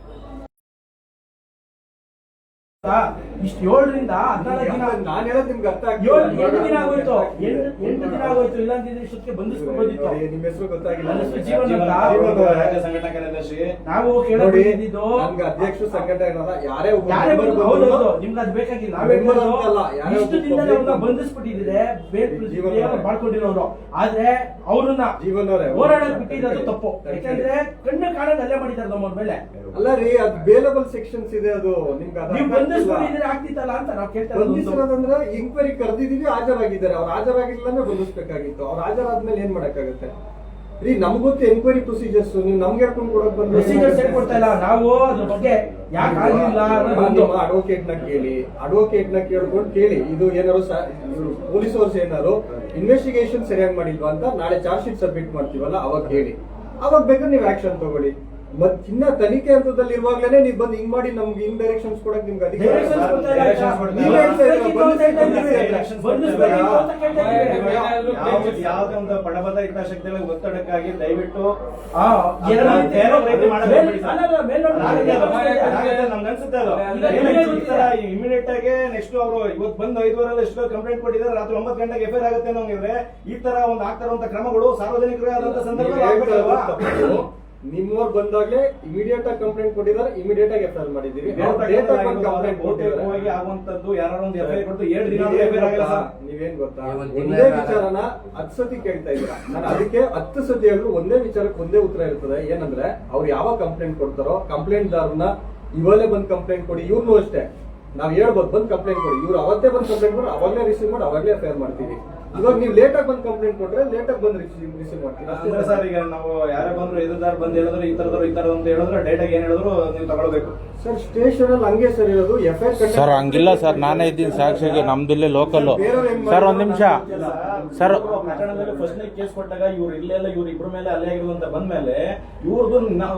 ಇಷ್ಟು 7ರಿಂದ 14 ದಿನ, ನಾನು ಹೇಳೋದು ನಿಮ್ಗೆ ಅರ್ಥ 8 ದಿನ ಆಗೋಯ್ತು. 8 ದಿನ ಆಗೋಯ್ತು. ಇಲ್ಲಾಂತಿದ್ರೆ ಇಷ್ಟೊತ್ತಿಗೆ ಬಂಧಿಸ್ಬೋದಿತ್ತು. ನಿಮ್ಮ ಹೆಸರು ಗೊತ್ತಾಗಿಲ್ಲ. ನನ್ನ ಹೆಸರು ಜೀವನ್ ಅಂತ. ರಾಜ್ಯ ಸಂಘಟನಾ ಕಾರ್ಯದರ್ಶಿ. ನಾವು ಕೇಳೋದಿದ್ದು ನಮ್ಗೆ ಅಧ್ಯಕ್ಷ ಸಂಘಟನೆ ಯಾರೇ ಹೌದು, ನಿಮ್ಗೆ ಅದು ಬೇಕಾಗಿಲ್ಲ. ಇಷ್ಟು ದಿನದಲ್ಲಿ ಅವ್ರನ್ನ ಬಂಧಿಸ್ಬಿಟ್ಟಿದ್ರೆ ಮಾಡ್ಕೊಂಡಿರೋರು. ಆದ್ರೆ ಅವ್ರನ್ನ ಹೋರಾಡಕ್ ಬಿಟ್ಟಿರೋದು ತಪ್ಪು. ಯಾಕಂದ್ರೆ ಕಣ್ಣು ಕಾಣೋದು ಅಲ್ಲೇ ಮಾಡಿದ್ದಾರೆ ನಮ್ಮವ್ರ ಮೇಲೆ. ಅಲ್ಲ ರೀ, ಅದು ಬೇಲಬಲ್ ಸೆಕ್ಷನ್ಸ್ ಇದೆ. ಅದು ನಿಮ್ಗೆ ನೀವು ಬಂಧಿಸ್ಬಿಟ್ಟಿದ್ರೆ ಆಗ್ತಿತ್ತಲ್ಲ ಅಂತ ನಾವು ಕೇಳ್ತಾ ಇರೋದು. ಬಂಧಿಸಿರೋದಂದ್ರೆ ಇಂಕ್ವೈರಿ ಕರೆದಿದೀವಿ, ಹಾಜರಾಗಿದ್ದಾರೆ. ಅವ್ರು ಹಾಜರಾಗಿಲ್ಲ ಅಂದ್ರೆ ಬಂಧಿಸ್ಬೇಕಾಗಿತ್ತು. ಅವ್ರು ಹಾಜರಾದ್ಮೇಲೆ ಏನ್ ಮಾಡಕ್ಕಾಗತ್ತೆ ರೀ? ನಮ್ಗೊತ್ತು ಎನ್ಕ್ವೈರಿ ಪ್ರೊಸೀಜರ್ಸ್. ನೀವು ನಮ್ಗೆ ಹೇಳ್ಕೊಂಡು ಕೊಡಕ್ ಬಂದ್ರೆ ಪ್ರೊಸೀಜರ್ಸ್ ಕೊಡ್ತಾ ಇಲ್ಲ. ನಾವು ಅದ್ರ ಬಗ್ಗೆ ಯಾಕೆ ಆಗಿಲ್ಲ ಅಡ್ವೊಕೇಟ್ ನ ಕೇಳಿ, ಅಡ್ವೊಕೇಟ್ ನ ಕೇಳ್ಕೊಂಡು ಕೇಳಿ, ಇದು ಏನಾದ್ರು ಪೊಲೀಸವ್ರು ಏನಾದ್ರು ಇನ್ವೆಸ್ಟಿಗೇಷನ್ ಸರಿಯಾಗಿ ಮಾಡಿಲ್ವಾ ಅಂತ ನಾಳೆ ಚಾರ್ಜ್ ಶೀಟ್ ಸಬ್ಮಿಟ್ ಮಾಡ್ತೀವಲ್ಲ ಅವಾಗ ಹೇಳಿ. ಅವಾಗ ಬೇಕಾದ್ರೆ ನೀವು ಆಕ್ಷನ್ ತಗೊಳ್ಳಿ. ಮತ್ ಇನ್ನ ತನಿಖೆ ಹಂತದಲ್ಲಿ ಇರುವಾಗ್ಲೇನೆ ನೀವು ಬಂದು ಹಿಂಗ್ ಮಾಡಿ ನಮ್ಗೆ ಹಿಂಗ್ ಡೈರೆಕ್ಷನ್ಸ್ ಕೊಡಕ್ ನಿಮ್ಗೆ ಅಧಿಕಾರ. ಯಾವುದೇ ಒಂದು ಪಡಬದ ಹಿತಾಸಕ್ತಿಗಳ ಒತ್ತಡಕ್ಕಾಗಿ ದಯವಿಟ್ಟು ನಮ್ಗೆ ಅನ್ಸುತ್ತೆ ಅದು ಇಮಿಡಿಯೇಟ್ ಆಗಿ ನೆಕ್ಸ್ಟ್ ಅವರು ಇವತ್ತು ಬಂದು 5 ಎಷ್ಟೋ ಕಂಪ್ಲೇಂಟ್ ಕೊಟ್ಟಿದ್ದಾರೆ, ರಾತ್ರಿ 9 ಗಂಟೆಗೆ ಎಫ್ಐಆರ್ ಆಗುತ್ತೆ ಅನ್ನೋಂಗಿದ್ರೆ ಈ ತರ ಒಂದು ಆಗ್ತಾರಂತ ಕ್ರಮಗಳು ಸಾರ್ವಜನಿಕರಾದಂತ ಸಂದರ್ಭ ನಿಮ್ಮವ್ರು ಬಂದಾಗ್ಲೇ ಇಮಿಡಿಯೇಟ್ ಆಗಿ ಕಂಪ್ಲೇಂಟ್ ಕೊಟ್ಟಿದ್ದಾರೆ, ಇಮಿಡಿಯೇಟ್ ಆಗಿ ಎಫ್ಐಆರ್ ಮಾಡಿದೀವಿ. ಕಂಪ್ಲೇಂಟ್ ಕೊಟ್ಟಿದ್ದಾರೆ ಆಗುವಂತದ್ದು ಯಾರು ಒಂದು ಎಫ್ಐಆರ್ ಕೊಟ್ಟು 7 ದಿನ ನೀವೇನ್ ಗೊತ್ತಾ, ಒಂದೇ ವಿಚಾರನ 10 ಸತಿ ಕೇಳ್ತಾ ಇದ್ರ. ನಾನು ಅದಕ್ಕೆ 10 ಸತಿ ಹೇಳಿದ್ರು ಒಂದೇ ವಿಚಾರಕ್ಕೆ ಒಂದೇ ಉತ್ತರ ಇರ್ತದೆ. ಏನಂದ್ರೆ ಅವ್ರು ಯಾವಾಗ ಕಂಪ್ಲೇಂಟ್ ಕೊಡ್ತಾರೋ ಕಂಪ್ಲೇಂಟ್ ದಾರನ್ನ ಇವಾಗಲೇ ಬಂದ್ ಕಂಪ್ಲೇಂಟ್ ಕೊಡಿ. ಇವ್ರನ್ನೂ ಅಷ್ಟೇ ನಾವ್ ಹೇಳ್ಬೋದು ಬಂದ್ ಕಂಪ್ಲೇಂಟ್ ಕೊಡಿ. ಇವ್ರು ಅವತ್ತೇ ಬಂದ್ ಕಂಪ್ಲೇಂಟ್ ಕೊಡಿ, ಅವಾಗಲೇ ರಿಸೀವ್ ಮಾಡಿ ಅವಾಗಲೇ ಎಫ್ಐಆರ್ ಮಾಡ್ತೀವಿ. ಇವಾಗ ನೀವು ಲೇಟ್ ಆಗಿ ಬಂದ್ ಕಂಪ್ಲೇಂಟ್ ಕೊಟ್ರೆ ಲೇಟ್ ಆಗಿ ಬಂದ್ ರಿಸೀವ್ ಮಾಡ್ತೀವಿ. ಸರ್ ಈಗ ನಾವು ಯಾರೇ ಬಂದ್ರು ಎದುರುದಾರ ಬಂದ್ ಹೇಳಿದ್ರು ಈ ತರ ಅಂತ ಹೇಳಿದ್ರೆ ಡೇಟ್ ಆಗಿ ಏನ್ ಹೇಳಿದ್ರು ನೀವು ತಗೊಳ್ಬೇಕು ಸರ್. ಸ್ಟೇಷನ್ ಅಲ್ಲಿ ಹಂಗೆ ಸರ್ ಇರೋದು. ಎಫ್ಐಆರ್ ಸರ್ ಹಂಗಿಲ್ಲ ಸರ್, ನಾನೇ ಇದ್ದೀನಿ ಸಾಕ್ಷಿಗೆ. ನಮ್ದಿಲ್ಲೇ ಲೋಕಲ್ ಸರ್. ಒಂದ್ ನಿಮಿಷ ಸರ್. ಪ್ರಕರಣದಲ್ಲಿ ಫಸ್ಟ್ ಕೇಸ್ ಕೊಟ್ಟಾಗ ಇವ್ರು ಇಲ್ಲೆಲ್ಲ ಇವ್ರು ಇಬ್ಬರ ಮೇಲೆ ಅಲ್ಲೇ ಆಗಿರುವಂತ ಬಂದ್ಮೇಲೆ ಇವ್ರದ್ದು ನಾವು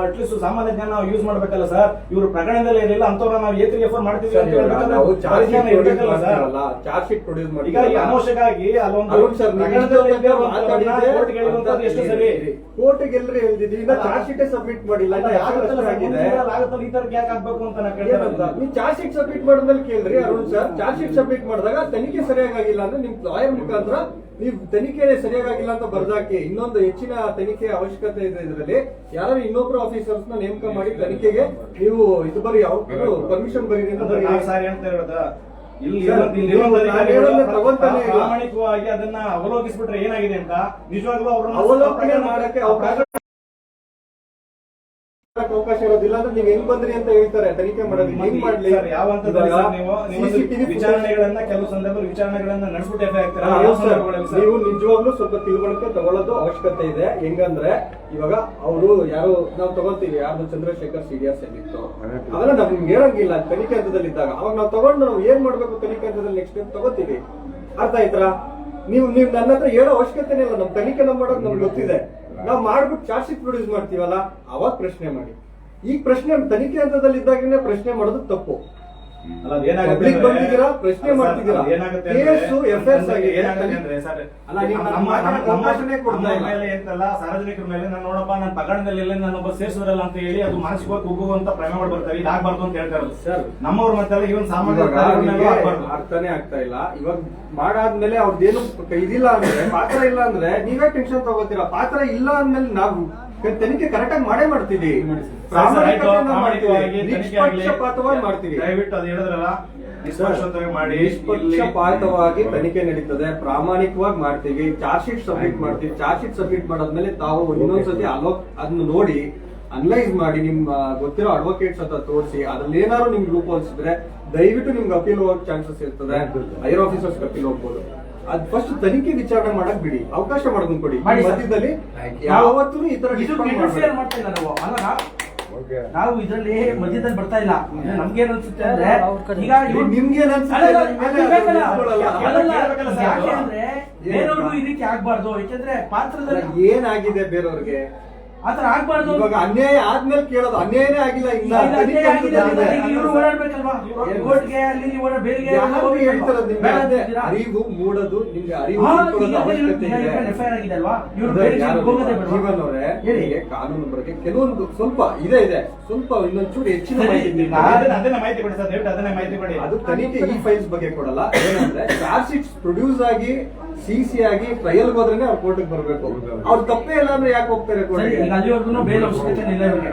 ಅಟ್ಲೀಸ್ಟ್ ಸಾಮಾನ್ಯ ಜ್ಞಾನ ನಾವು ಯೂಸ್ ಮಾಡ್ಬೇಕಲ್ಲ ಸರ್. ಇವ್ರು ಪ್ರಕರಣದಲ್ಲಿ ಏನಿಲ್ಲ ಅಂತವ್ರ ನಾವು ಏತ್ರಿಗೆ ಎಫರ್ ಮಾಡ್ತೀವಿ ಅಂತ ಚಾರ್ಜ್ ಶೀಟ್ ಪ್ರೊಡ್ಯೂಸ್ ಮಾಡಿ. ಈಗ ಅನವಶ್ಯಕವಾಗಿ ಅಲ್ಲೊಂದು ಎಷ್ಟು ಸರಿ ಕೋರ್ಟ್ಗೆ ಎಲ್ಲರೂ ಹೇಳ್ತಿದ್ವಿ, ಈಗ ಚಾರ್ಜ್ ಶೀಟ್ ಸಬ್ಮಿಟ್ ಮಾಡಿಲ್ಲ. ಈ ತರ ಯಾಕೆ ಆಗ್ಬೇಕು ಅಂತ ನಾ ಕೇಳ್ತಾ ನೀವು ಚಾರ್ಜ್ ಶೀಟ್ ಸಬ್ಮಿಟ್ ಮಾಡಿದ್ಮೇಲೆ ಕೇಳ್ರಿ Arun sir. Charge sheet submit ಮಾಡಿದಾಗ ತನಿಖೆ ಸರಿಯಾಗಿಲ್ಲ ಅಂದ್ರೆ ನಿಮ್ ಲಾಯರ್ ಮುಖಾಂತರ ನೀವು ತನಿಖೆ ಸರಿಯಾಗಿಲ್ಲ ಅಂತ ಬರ್ದಾಕಿ ಇನ್ನೊಂದು ಹೆಚ್ಚಿನ ತನಿಖೆ ಅವಶ್ಯಕತೆ ಇದೆ. ಇದರಲ್ಲಿ ಯಾರು ಇನ್ನೊಬ್ರು ಆಫೀಸರ್ಸ್ ನ ನೇಮಕ ಮಾಡಿ ತನಿಖೆಗೆ ನೀವು ಇದು ಬರೀ ಯಾವ ಪರ್ಮಿಷನ್ ಬರೀ ಅಂತ ಸಾರಿ ಅಂತ ಹೇಳೋದ. ಇಲ್ಲಿ ಪ್ರಾಮಾಣಿಕವಾಗಿ ಅದನ್ನ ಅವಲೋಕಿಸ್ಬಿಟ್ರೆ ಏನಾಗಿದೆ ಅಂತ ನಿಜವಾಗ್ಲೂ ಅವಲೋಕನೆ ಮಾಡಕ್ಕೆ ಅವಕಾಶ ಇರೋದಿಲ್ಲ ಅಂದ್ರೆ ನೀವ್ ಹೆಂಗ್ ಬಂದ್ರಿ ಅಂತ ಹೇಳ್ತಾರೆ. ತನಿಖೆ ಮಾಡೋದು ಹೆಂಗ್ ಮಾಡ್ಲಿ? ಯಾವ ವಿಚಾರಣೆಗಳನ್ನ ಕೆಲವು ಸಂದರ್ಭದಲ್ಲಿ ವಿಚಾರಣೆಗಳನ್ನ ನಡೆಸ್ಬಿಟ್ಟು ನೀವು ನಿಜವಾಗ್ಲೂ ಸ್ವಲ್ಪ ತಿಳುವಳಿಕೆ ತಗೊಳ್ಳೋದು ಅವಶ್ಯಕತೆ ಇದೆ. ಹೆಂಗಂದ್ರೆ ಇವಾಗ ಅವರು ಯಾರು ನಾವು ತಗೊಳ್ತೀವಿ, ಯಾರು ಚಂದ್ರಶೇಖರ್ ಸಿಡಿಎಸ್ ಏನಿತ್ತು ಅವೆಲ್ಲ ನಮ್ಗೆ ಹೇಳಂಗಿಲ್ಲ ತನಿಖೆ ಹಂತದಲ್ಲಿ ಇದ್ದಾಗ. ಅವಾಗ ನಾವು ತಗೊಂಡು ನಾವು ಏನ್ ಮಾಡ್ಬೇಕು ತನಿಖೆ ಹಂತದಲ್ಲಿ ನೆಕ್ಸ್ಟ್ ಟೈಮ್ ತಗೋತೀವಿ. ಅರ್ಥ ಆಯ್ತಾ? ನೀವು ನನ್ನ ಹತ್ರ ಹೇಳೋ ಅವಶ್ಯಕತೆನೇ ಇಲ್ಲ. ನಮ್ ತನಿಖೆ ಮಾಡೋದು ನಮ್ಗೆ ಗೊತ್ತಿದೆ. ನಾವು ಮಾಡ್ಬಿಟ್ಟು ಚಾರ್ಜ್ ಶೀಟ್ ಪ್ರೊಡ್ಯೂಸ್ ಮಾಡ್ತೀವಲ್ಲ ಅವಾಗ ಪ್ರಶ್ನೆ ಮಾಡಿ. ಈ ಪ್ರಶ್ನೆ ತನಿಖೆ ಹಂತದಲ್ಲಿ ಇದ್ದಾಗನೇ ಪ್ರಶ್ನೆ ಮಾಡೋದು ತಪ್ಪು. ಪಬ್ಲಿಕ್ ಬಂದಿದ್ದೀರಾ, ಪ್ರಶ್ನೆ ಮಾಡ್ತಿದ್ದೀರಾ, ಕೇಸು ಎಫ್ಐಆರ್ ಆಗಿದೆ. ಸಾರ್ವಜನಿಕರ ಮೇಲೆ ನಾನು ನೋಡಪ್ಪ ನನ್ನ ಪ್ರಕರಣದಲ್ಲಿ ನಾನೊಬ್ಬ ಸೇರಿಸಿದ್ರಲ್ಲ ಅಂತ ಹೇಳಿ ಅದು ಮಾನಸಿಕವಾಗಿ ಕುಗ್ಗುವಂತ ಪ್ರಮೇಯಗಳು ಬರ್ತಾರೆ. ಇದಾಗಬಾರ್ದು ಅಂತ ಹೇಳ್ತಾರೆ ಸರ್. ನಮ್ಮವ್ರ ಮತ್ತೆ ಇವನ್ ಸಾಮಾನ್ಯ ಅರ್ಥನೇ ಆಗ್ತಾ ಇಲ್ಲ. ಇವಾಗ ಮಾಡಾದ್ಮೇಲೆ ಅವ್ರದ್ದೇನು ಇದಿಲ್ಲ ಅಂದ್ರೆ, ಪಾತ್ರ ಇಲ್ಲ ಅಂದ್ರೆ ನೀವೇ ಟೆನ್ಷನ್ ತಗೋತೀರಾ. ಪಾತ್ರ ಇಲ್ಲ ಅಂದ್ಮೇಲೆ ನಾವು ತನಿಖೆ ಕರೆಕ್ಟ್ ಆಗಿ ಮಾಡೇ ಮಾಡ್ತೀವಿ. ನಿಷ್ಪಕ್ಷಪಾತವಾಗಿ ಮಾಡ್ತೀವಿ. ದಯವಿಟ್ಟು ಅದು ಹೇಳಿದ್ರಲ್ಲ, ನಿಷ್ಪಕ್ಷಪಾತವಾಗಿ ಮಾಡಿ. ನಿಷ್ಪಕ್ಷಪಾತವಾಗಿ ತನಿಖೆ ನಡೀತದೆ, ಪ್ರಾಮಾಣಿಕವಾಗಿ ಮಾಡ್ತೀವಿ. ಚಾರ್ಜ್ ಶೀಟ್ ಸಬ್ಮಿಟ್ ಮಾಡ್ತೀವಿ. ಚಾರ್ಜ್ ಶೀಟ್ ಸಬ್ಮಿಟ್ ಮಾಡಾದ್ಮೇಲೆ ತಾವು ಇನ್ನೊಂದ್ಸತಿ ಅದನ್ನ ನೋಡಿ ಅನಲೈಸ್ ಮಾಡಿ ನಿಮ್ ಗೊತ್ತಿರೋ ಅಡ್ವೊಕೇಟ್ಸ್ ಹತ್ರ ತೋರಿಸಿ ಅದ್ರಲ್ಲಿ ಏನಾದ್ರು ನಿಮ್ಗೆ ಲೂಪ್ ಹೋಲ್ಸಿದ್ರೆ ದಯವಿಟ್ಟು ನಿಮ್ಗೆ ಅಪೀಲ್ ಹೋಗೋ ಚಾನ್ಸಸ್ ಇರ್ತದೆ. ಹೈಯರ್ ಆಫೀಸರ್ಸ್ ಅಪೀಲ್ ಹೋಗ್ಬೋದು. ಅದ್ ಫಸ್ಟ್ ತನಿಖೆ ವಿಚಾರಣೆ ಮಾಡಕ್ ಬಿಡಿ, ಅವಕಾಶ ಮಾಡೋದನ್ನ ಕೊಡಿ. ಮಧ್ಯದಲ್ಲಿ ಯಾವತ್ತೂ ಈ ತರ ಮಾಡ್ತಾ ಇಲ್ಲ ನಾವು ಇದರಲ್ಲಿ ಮಧ್ಯದಲ್ಲಿ ಬರ್ತಾ ಇಲ್ಲ. ನಮ್ಗೇನ್ ಅನ್ಸುತ್ತೆ ಅಂದ್ರೆ ಈಗ ನಿಮ್ಗೇನ್ ಅನ್ಸುತ್ತೆ ಬೇರೆಯವ್ರಿಗೂ ಈ ರೀತಿ ಆಗ್ಬಾರ್ದು. ಯಾಕೆಂದ್ರೆ ಪಾತ್ರದಲ್ಲಿ ಏನಾಗಿದೆ ಬೇರೆಯವ್ರಿಗೆ ಆತರ ಆಗ್ಬಾರ್ದು. ಇವಾಗ ಅನ್ಯಾಯ ಆದ್ಮೇಲೆ ಕೇಳೋದು, ಅನ್ಯಾಯನೇ ಆಗಿಲ್ಲ ಇನ್ನ ತನಿಖೆ ಆಗ್ತಿದೆ. ಇವರು ಓಡಾಡ್ಬೇಕಲ್ವಾ ಕೋರ್ಟ್ಗೆ, ಅಲ್ಲಿ ನೀವು ಬೇರೆ ಯಾರು ಹೇಳ್ತಾರೆ ನಿಮ್ಗೆ ಅರಿವು ಮೂಡೋದು, ನಿಮ್ಗೆ ಅರಿವು ತಿಳ್ಕೊಳ್ಳೋದು ಅವಶ್ಯಕತೆ ಇದೆ. ಎಫ್ಐಆರ್ ಆಗಿದೆ ಅಲ್ವಾ, ಇವರು ಬೇರೆ ಹೋಗೋದೇ ಬೇಡ. ಜೀವನ್ ಅವರೇ, ಹೇಗೆ ಕಾನೂನು ಬಗ್ಗೆ ಕೆಲವೊಂದು ಸ್ವಲ್ಪ ಇದೆ ಸ್ವಲ್ಪ ಇನ್ನೊಂಚೂರು ಹೆಚ್ಚಿನ ಮಾಹಿತಿ ಅದನ್ನ ಮಾಹಿತಿ ಕೊಡಿ ಸರ್, ದಯವಿಟ್ಟು ಅದನ್ನೇ ಮಾಹಿತಿ ಕೊಡಿ. ಅದು ತನಿಖೆ ಈ ಫೈಲ್ಸ್ ಬಗ್ಗೆ ಕೊಡಲ್ಲ. ಏನಂದ್ರೆ ಚಾರ್ಜ್ ಶೀಟ್ ಪ್ರೊಡ್ಯೂಸ್ ಆಗಿ ಸಿಸಿ ಆಗಿ ಟ್ರಯಲ್ ಹೋದ್ರೇನೆ ಅವ್ರು ಕೋರ್ಟ್ಗೆ ಬರ್ಬೇಕು. ಅವ್ರು ತಪ್ಪೇ ಇಲ್ಲ ಅಂದ್ರೆ ಯಾಕೆ ಹೋಗ್ತಾರೆ ಕೋರ್ಟ್ಗೆ? ಅಲ್ಲಿವರೆಗೂ ಬೇರೆ ಅವಶ್ಯಕತೆ ಇಲ್ಲ ಇವ್ರಿಗೆ.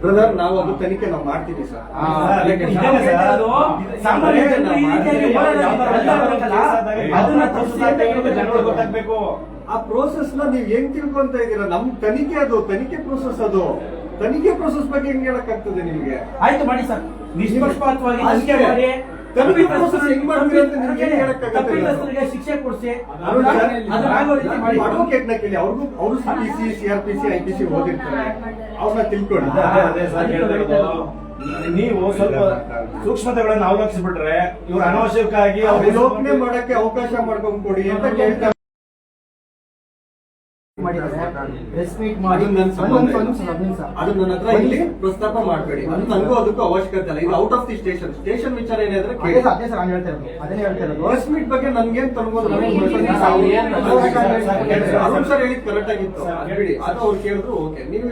ಬ್ರದರ್, ನಾವು ಅದು ತನಿಖೆ ನಾವು ಮಾಡ್ತೀವಿ ಸರ್. ಜನಗಳು ಗೊತ್ತಾಗ್ಬೇಕು. ಆ ಪ್ರೋಸೆಸ್ ನ ನೀವ್ ಹೆಂಗ್ ತಿಳ್ಕೊಂತ ಇದೀರಾ? ನಮ್ ತನಿಖೆ ಅದು, ತನಿಖೆ ಪ್ರೋಸೆಸ್ ಅದು. ತನಿಖೆ ಪ್ರೋಸೆಸ್ ಬಗ್ಗೆ ಹೆಂಗ್ ಹೇಳಕ್ ಆಗ್ತದೆ ನಿಮ್ಗೆ? ಆಯ್ತು ಮಾಡಿ ಸರ್, ನಿಷ್ಪಕ್ಷಪಾತವಾಗಿ ತನಿಖೆ ಮಾಡಿ, ತಪ್ಪಿತಸ್ಥರಿಗೆ ಶಿಕ್ಷೆ ಕೊಡಿಸಿ, ಅಡ್ವೊಕೇಟ್ ನ ಕೇಳಿ, ಅವರು ಸಿಪಿಸಿ, ಸಿಆರ್ಪಿಸಿ, ಐಪಿಸಿ ಓದಿರ್ತಾರೆ, ಅವ್ರನ್ನ ತಿಳ್ಕೊಳ್ಳಿ. ಅದೇ ಸರ್ ಹೇಳ್ತಾ ನೀವು ಸ್ವಲ್ಪ ಸೂಕ್ಷ್ಮತೆಗಳನ್ನು ಅವಲೋಕಿಸ್ಬಿಟ್ರೆ ಇವ್ರು ಅನಾವಶ್ಯಕವಾಗಿ ಅವಲೋಕನೆ ಮಾಡಕ್ಕೆ ಅವಕಾಶ ಮಾಡ್ಕೊಂಡ್ ಕೊಡಿ ಅಂತ ಕೇಳ್ತಾರೆ. ಅದು ನನ್ನ ಹತ್ರ ಇಲ್ಲಿ ಪ್ರಸ್ತಾಪ ಮಾಡಬೇಡಿ. ಅದು ನನಗೂ ಅದಕ್ಕೂ ಅವಶ್ಯಕತೆ ಇಲ್ಲ. ಇದು ಔಟ್ ಆಫ್ ದಿ ಸ್ಟೇಷನ್ ವಿಚಾರ ಏನಾದ್ರೆ ಪ್ರೆಸ್ ಮೀಟ್ ಬಗ್ಗೆ ನನ್ಗೇನ್ ತಗೊಂಡು ಅರುಣ್ ಸರ್ ಹೇಳಿದ್ ಕರೆಕ್ಟ್ ಆಗಿತ್ತು, ಹೇಳಿ ಅದು ಅವ್ರು ಕೇಳಿದ್ರು ಓಕೆ. ನೀವು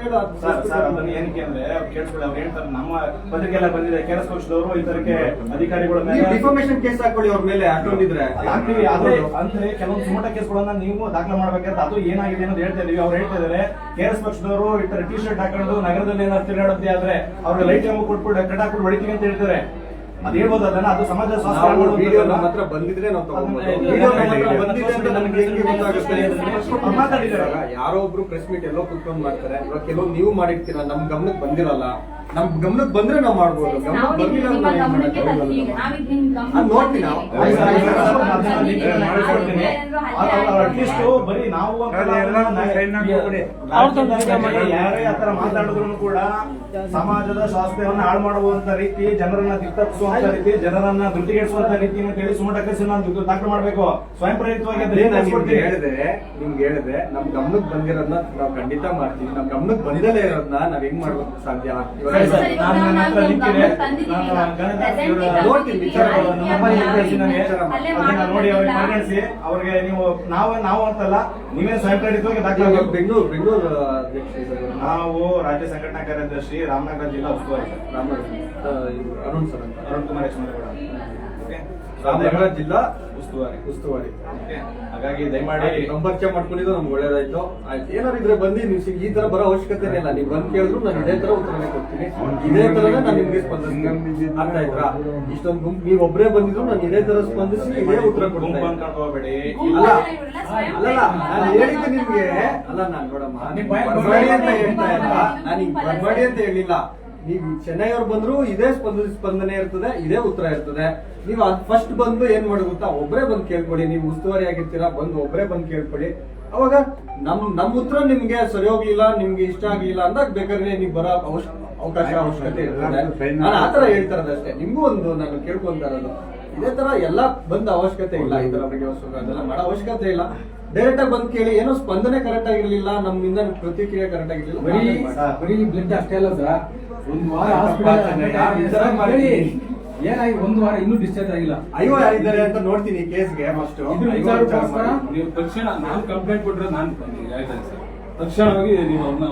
ಅದನ್ನ ಏನಕ್ಕೆ ಅಂದ್ರೆ ಕೇಳಿಸ್ಕೊಳ್ಳಿ, ಅವ್ರು ಹೇಳ್ತಾರೆ ನಮ್ಮ ಪತ್ರಿಕೆ ಎಲ್ಲ ಬಂದಿದೆ, ಕೆಎಸ್ ಪಕ್ಷದವರು ಈ ತರಕ್ಕೆ ಅಧಿಕಾರಿಗಳ ಮೇಲೆ ಡಿಫಾಮೇಶನ್ ಕೇಸ್ ಹಾಕೊಳ್ಳಿ ಅವ್ರ ಮೇಲೆ ಹಾಕೊಂಡಿದ್ರೆ ಹಾಕ್ತೀವಿ. ಅದೇ ಅಂದ್ರೆ ಕೆಲವೊಂದು ಸುಮಟ ಕೇಸ್ಗಳನ್ನ ನೀವು ದಾಖಲೆ ಮಾಡ್ಬೇಕಂತ ಅದು ಏನಾಗಿದೆ ಅನ್ನೋದು ಹೇಳ್ತಾ ಇದೀವಿ. ಅವ್ರು ಹೇಳ್ತಾ ಇದಾರೆ ಕೆಎಸ್ ಪಕ್ಷದವರು ಈ ತರ ಟಿ ಶರ್ಟ್ ಹಾಕೊಂಡು ನಗರದಲ್ಲಿ ಏನಾದ್ರು ತಿರುಗಾಡುತ್ತೆ ಆದ್ರೆ ಅವ್ರಿಗೆ ಲೈಟ್ ಕೊಟ್ಬಿಟ್ಟು ಕಟ್ ಹಾಕ್ಬಿಟ್ಟು ಹೊಡಿತೀವಿ ಅಂತ ಹೇಳ್ತಾರೆ. ಅದು ಹೇಳ್ಬೋದು, ಅದನ್ನ ಅದು ಸಮಾಜ ವಿಡಿಯೋ ನಮ್ಮ ಹತ್ರ ಬಂದಿದ್ರೆ ನಾವು ಮಾತಾಡಿದಾರಲ್ಲ, ಯಾರೋ ಒಬ್ರು ಪ್ರೆಸ್ ಮೀಟ್ ಎಲ್ಲೋ ಕುತ್ಕೊಂಡ್ ಮಾಡ್ತಾರೆ. ಇವಾಗ ಕೆಲವು ನೀವು ಮಾಡಿರ್ತೀರ, ನಮ್ ಗಮನಕ್ಕೆ ಬಂದಿರಲ್ಲ. ನಮ್ ಗಮನಕ್ಕೆ ಬಂದ್ರೆ ನಾವು ಮಾಡ್ಬೋದು, ಗಮನಕ್ಕೆ ಬಂದಿಲ್ಲ ನೋಡ್ತೀನಿ ನಾವು. ಅಟ್ಲೀಸ್ಟ್ ಬರೀ ನಾವು ಯಾರೇ ಆತರ ಮಾತಾಡಿದ್ರು ಕೂಡ ಸಮಾಜದ ಸ್ವಾಸ್ಥ್ಯವನ್ನ ಹಾಳು ಮಾಡುವಂತ ರೀತಿ, ಜನರನ್ನ ದಿಕ್ತಪ್ಪಿಸುವಂತ ರೀತಿ, ಜನರನ್ನ ಧೃತಿಗೆಡಿಸುವಂತ ರೀತಿ ಅಂತ ಹೇಳಿ ಸುಮಟ ಕೇಸನ್ನ ದಾಖಲೆ ಮಾಡ್ಬೇಕು. ಸ್ವಯಂ ಪ್ರೇರಿತವಾಗಿ ನಿಮ್ಗೆ ಹೇಳಿದೆ ನಮ್ ಗಮನಕ್ಕೆ ಬಂದಿರೋದನ್ನ ನಾವು ಖಂಡಿತ ಮಾಡ್ತೀವಿ. ನಮ್ ಗಮನಕ್ಕೆ ಬಂದಲೇ ಇರೋದನ್ನ ನಾವ್ ಹೆಂಗ್ ಮಾಡ್ಬೇಕು ಸಾಧ್ಯ? ನೋಡಿ ಅವ್ರಿಗೆ ಪರಿಗಣಿಸಿ, ಅವ್ರಿಗೆ ನೀವು ನಾವು ಅಂತಲ್ಲ, ನೀವೇ ಸ್ವಯಂ ಪ್ರೇರಿತವಾಗಿ ದಾಖಲೆ. ಬೆಂಗಳೂರು ನಾವು ರಾಜ್ಯ ಸಂಘಟನಾ ಕಾರ್ಯದರ್ಶಿ, ರಾಮನಗರ ಜಿಲ್ಲಾ ಉಸ್ತುವಾರಿ ಅರುಣ್ ಸರ್ ಅಂತ, ಅರುಣ್ ಕುಮಾರ್ ಯಶವಂತಗೌಡ, ರಾಮನಗರ ಜಿಲ್ಲಾ ಉಸ್ತುವಾರಿ. ಹಾಗಾಗಿ ದಯಮಾಡಿ ಸಂಪರ್ಕ ಮಾಡ್ಕೊಂಡಿದ್ದು ನಮ್ಗೆ ಒಳ್ಳೇದಾಯ್ತು. ಆಯ್ತು, ಏನಾದ್ರು ಇದ್ರೆ ಬಂದು ನೀವು ಈ ತರ ಬರೋ ಅವಶ್ಯಕತೆ ಇಲ್ಲ. ನೀವು ಬಂದ್ ಕೇಳಿದ್ರು ನಾನು ಇದೇ ತರ ಉತ್ತರನೇ ಕೊಡ್ತೀನಿ. ಇದೇ ತರನೇ ನಾನು ನಿಮ್ಗೆ ಸ್ಪಂದಿಸ್ತೀನಿ. ಅರ್ಥ ಆಯ್ತಾ? ಇಷ್ಟೊಂದು ಗುಂಪು ನೀವ್ ಒಬ್ಬರೇ ಬಂದಿದ್ರು ನಾನು ಇದೇ ತರ ಸ್ಪಂದಿಸಿ ಇದೇ ಉತ್ತರ ಕೊಡ್ತೀನಿ. ಹೋಗ್ಬೇಡಿ. ಅಲ್ಲ ನಾನು ಹೇಳಿದ್ದೆ ನಿಮ್ಗೆ. ಅಲ್ಲ ನಾನ್ ನೋಡಮ್ಮ, ಬರ್ಬೇಡಿ ಅಂತ ಹೇಳ್ತಾ ಇಲ್ಲ, ನಾನು ಹಿಂಗ್ ಬರ್ಬೇಡಿ ಅಂತ ಹೇಳಿಲ್ಲ. ನೀವು ಚೆನ್ನೈ ಅವ್ರು ಬಂದ್ರು ಇದೇ ಸ್ಪಂದನೆ ಇರ್ತದೆ, ಇದೇ ಉತ್ತರ ಇರ್ತದೆ. ನೀವು ಫಸ್ಟ್ ಬಂದು ಏನ್ ಮಾಡಿ ಗೊತ್ತಾ, ಒಬ್ಬರೇ ಬಂದು ಕೇಳ್ಕೊಡಿ. ನೀವು ಉಸ್ತುವಾರಿ ಆಗಿರ್ತೀರಾ, ಬಂದು ಒಬ್ಬರೇ ಬಂದು ಕೇಳ್ಕೊಡಿ. ಅವಾಗ ನಮ್ ಉತ್ತರ ನಿಮ್ಗೆ ಸರಿ ಹೋಗ್ಲಿಲ್ಲ, ನಿಮ್ಗೆ ಇಷ್ಟ ಆಗ್ಲಿಲ್ಲ ಅಂದಾಗ ಬೇಕಾದ್ರೆ ನೀವು ಬರೋ ಅವಶ್ಯಕತೆ ಇರ್ತದೆ. ನಾನು ಆತರ ಹೇಳ್ತಾ ಇರೋದಷ್ಟೇ. ನಿಮ್ಗೂ ಒಂದು ನಾನು ಕೇಳ್ಕೊಂತ ಇರೋದು ಇದೇ ತರ ಎಲ್ಲ ಬಂದ ಅವಶ್ಯಕತೆ ಇಲ್ಲ. ಈ ತರ ಬಗ್ಗೆ ಅದೆಲ್ಲ ಮಾಡೋ ಅವಶ್ಯಕತೆ ಇಲ್ಲ. ಡೈರೆಕ್ಟ್ ಆಗಿ ಬಂದು ಕೇಳಿ. ಏನೋ ಸ್ಪಂದನೆ ಕರೆಕ್ಟ್ ಆಗಿರ್ಲಿಲ್ಲ, ನಮ್ಮಿಂದ ಪ್ರತಿಕ್ರಿಯೆ ಕರೆಕ್ಟ್ ಆಗಿರ್ಲಿಲ್ಲ, ಬರೀ ಬ್ಲಡ್ ಅಷ್ಟೇ ಅಲ್ಲ ಸರ್, ಒಂದು ವಾರ ಏನಾಗಿ ಒಂದು ವಾರ ಇನ್ನೂ ಡಿಸ್ಚಾರ್ಜ್ ಆಗಿಲ್ಲ. ಅಯ್ಯೋ ಯಾರಿದ್ದಾರೆ ಅಂತ ನೋಡ್ತೀನಿ ಕೇಸ್ಗೆ. ಫಸ್ಟ್ ನೀವು ತಕ್ಷಣ ನಾನು ಕಂಪ್ಲೇಂಟ್ ಕೊಟ್ಟರೆ ನಾನು ಹೇಳ್ತೇನೆ ಸರ್, ತಕ್ಷಣವಾಗಿ ನೀವು ಅವ್ರನ್ನ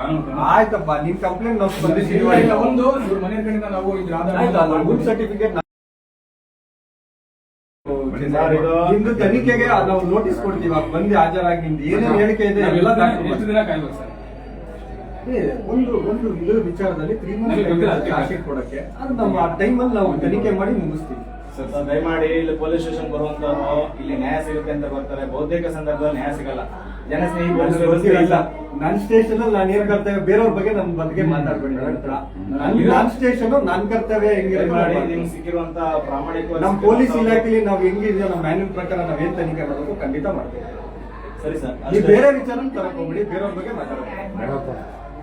ಕಾನೂನು ಆಯ್ತಪ್ಪ. ನಿಮ್ ಕಂಪ್ಲೇಂಟ್ ನಾವು ಸ್ಪಂದಿಸಿದ್ವಿ. ಒಂದು ಇವ್ರ ಮನೆ ಕಡೆಯಿಂದ ನಾವು ಇದ್ರ ಗುಡ್ ಸರ್ಟಿಫಿಕೇಟ್ ನಿಮ್ದು ತನಿಖೆಗೆ ನಾವು ನೋಟಿಸ್ ಕೊಡ್ತೀವಿ. ಬಂದು ಹಾಜರಾಗಿ ನಿಮ್ದು ಏನೇನು ಹೇಳಿಕೆ ಇದೆ ಎಲ್ಲ ಎಷ್ಟು ದಿನ ಕಾಯ್ಬೇಕು ಸರ್? ಒಂದು ಇದ್ರ ವಿಚಾರದಲ್ಲಿ 3 ಮಂತ್ಸ್ ಚಾರ್ಜ್ ಕೊಡಕ್ಕೆ ಅದು ನಮ್ಮ ಆ ಟೈಮಲ್ಲಿ ನಾವು ತನಿಖೆ ಮಾಡಿ ಮುಗಿಸ್ತೀವಿ. ದಯಮಾಡಿ ಇಲ್ಲಿ ಪೊಲೀಸ್ ಸ್ಟೇಷನ್ ಬರುವಂತವ್ರು ಇಲ್ಲಿ ನ್ಯಾಯ ಸಿಗುತ್ತೆ ಅಂತ ಬರ್ತಾರೆ. ಬಹುತೇಕ ಸಂದರ್ಭದಲ್ಲಿ ನ್ಯಾಯ ಸಿಗಲ್ಲ. ಇಲ್ಲ, ನನ್ ಸ್ಟೇಷನ್ ಅಲ್ಲಿ ನಾನು ಏನ್ ಕರ್ತವ್ಯ, ಬೇರೆಯವ್ರ ಬಗ್ಗೆ ನಮ್ ಬಗ್ಗೆ ಮಾತಾಡ್ಬೇಡಿ. ನನ್ ಸ್ಟೇಷನ್ ನನ್ ಕರ್ತವ್ಯ ಮಾಡಿ ನಿಮ್ಗೆ ಸಿಕ್ಕಿರುವಂತ ಪ್ರಾಮಾಣಿಕ ನಮ್ ಪೊಲೀಸ್ ಇಲಾಖೆಯಲ್ಲಿ ನಾವ್ ಹೆಂಗಿದೆಯೋ ನಮ್ಮ ಮ್ಯಾನ್ಯಲ್ ಪ್ರಕಾರ ನಾವೇನ್ ತನಿಖೆ ಮಾಡೋದು ಖಂಡಿತ ಮಾಡ್ತೀವಿ. ಸರಿ ಸರ್, ನೀವು ಬೇರೆ ವಿಚಾರ ತರಕ್ ಹೋಗ್ಬಿಡಿ, ಬೇರೆಯವ್ರ ಬಗ್ಗೆ ಮಾತಾಡೋದು.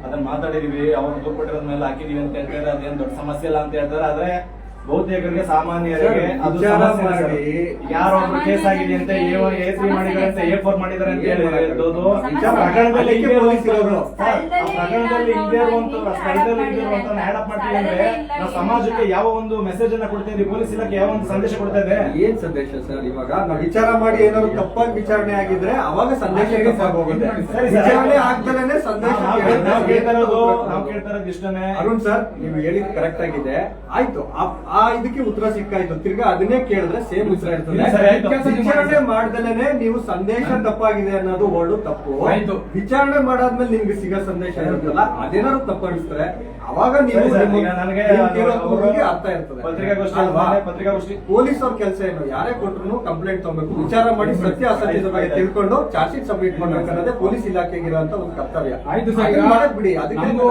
ಅದನ್ನ ಮಾತಾಡಿದೀವಿ, ಅವ್ರು ದುಡ್ಡು ಕೊಟ್ಟಿರೋದ್ ಮೇಲೆ ಹಾಕಿದೀವಿ ಅಂತ ಹೇಳ್ತಾರೆ. ಅದೇನ್ ದೊಡ್ಡ ಸಮಸ್ಯೆ ಇಲ್ಲ ಅಂತ ಹೇಳ್ತಾರೆ. ಆದ್ರೆ ಬಹುತೇಕರಿಗೆ ಸಾಮಾನ್ಯರಿಗೆ ಅದು ವಿಚಾರ ಸಮಸ್ಯೆ ಇದೆ ಮಾಡಿ. ಸರ್. ಯಾರೋ ಒಬ್ರು ಕೇಸ್ ಆಗಿದೆ ಅಂತ A3 ಮಾಡಿದಾರೆ ಅಂತ A4 ಮಾಡಿದಾರೆ ಅಂತ ಹೇಳಿರೋದು ಪ್ರಕರಣದಲ್ಲಿ ಹಿಂದೆ ಇರೋದು ಸರ್, ಆ ಪ್ರಕರಣದಲ್ಲಿ ಹಿಂದೆ ಇರುವಂತ ಸ್ಥಳದಲ್ಲಿ ಹಿಂದೆ ಇರುವಂತ ಹ್ಯಾಂಡಪ್ ಮಾಡ್ತೀವಿ ಅಂದ್ರೆ ನಾವು ಸಮಾಜಕ್ಕೆ ಯಾವ ಒಂದು ಮೆಸೇಜ್ ಅನ್ನ ಕೊಡ್ತಾ ಇದೀವಿ, ಪೊಲೀಸ್ ಇಲಾಖೆ ಯಾವ ಒಂದು ಸಂದೇಶ ಕೊಡ್ತಾ ಇದೆ? ಏನ್ ಸಂದೇಶ ಸರ್? ಇವಾಗ ನಾವು ವಿಚಾರ ಮಾಡಿ ಏನಾದ್ರು ತಪ್ಪಾಗಿ ವಿಚಾರಣೆ ಆಗಿದ್ರೆ ಅವಾಗ ಸಂದೇಶ ಹೋಗುತ್ತೆ. ಸರಿ ಸರ್, ವಿಚಾರಣೆ ಆಗ್ದಲೇನೆ ಸಂದೇಶ ನಾವು ಕೇಳ್ತಾ ಇರೋದು ಇಷ್ಟನೇ. ಅರುಣ್ ಸರ್, ನೀವು ಹೇಳಿದ್ ಕರೆಕ್ಟ್ ಆಗಿದೆ. ಆಯ್ತು, ಆ ಇದಕ್ಕೆ ಉತ್ತರ ಸಿಕ್ಕಾಯ್ತು. ತಿರ್ಗಾ ಅದನ್ನೇ ಕೇಳಿದ್ರೆ ಸೇಮ್ ಉತ್ತರ ಇಲ್ಲ ಸರ್, ಆಯ್ತು. ಇರ್ತದೆ. ವಿಚಾರಣೆ ಮಾಡ್ದಲೇನೆ ನೀವು ಸಂದೇಶ ತಪ್ಪಾಗಿದೆ ಅನ್ನೋದು ವರ್ಡ್ ತಪ್ಪು. ಆಯ್ತು. ವಿಚಾರಣೆ ಮಾಡಾದ್ಮೇಲೆ ನಿಮ್ಗೆ ಸಿಗೋ ಸಂದೇಶ ಇರುತ್ತಲ್ಲ, ಅದೇನಾದ್ರು ತಪ್ಪು ಅನಿಸ್ತಾರೆ ಅವಾಗ ನೀವು ಸರಿ ಸರ್, ಈಗ ನನಗೆ ನಿಮ್ಗೆ ಅರ್ಥ ಇರ್ತದೆ. ಪತ್ರಿಕಾಗೋಷ್ಠಿ ಅಲ್ವಾ? ಪತ್ರಿಕಾಗೋಷ್ಠಿ ಪೊಲೀಸ್ ಅವ್ರ ಕೆಲಸ ಏನು? ಯಾರೇ ಕೊಟ್ಟರು ಕಂಪ್ಲೇಂಟ್ ತಗೋಬೇಕು, ವಿಚಾರ ಮಾಡಿ ಸತ್ಯಾಸತ್ಯದ ಬಗ್ಗೆ ತಿಳ್ಕೊಂಡು ಚಾರ್ಜ್ ಶೀಟ್ ಸಬ್ಮಿಟ್ ಮಾಡ್ಬೇಕು ಅನ್ನೋದೇ ಪೊಲೀಸ್ ಇಲಾಖೆಗೆ ಇರುವಂತ ಒಂದು ಕರ್ತವ್ಯ. ಆಯ್ತು ಸರ್, ಅದನ್ನ ಮಾಡಕ್ ಬಿಡಿ. ಅದಕ್ಕೆ ನಮಗೂ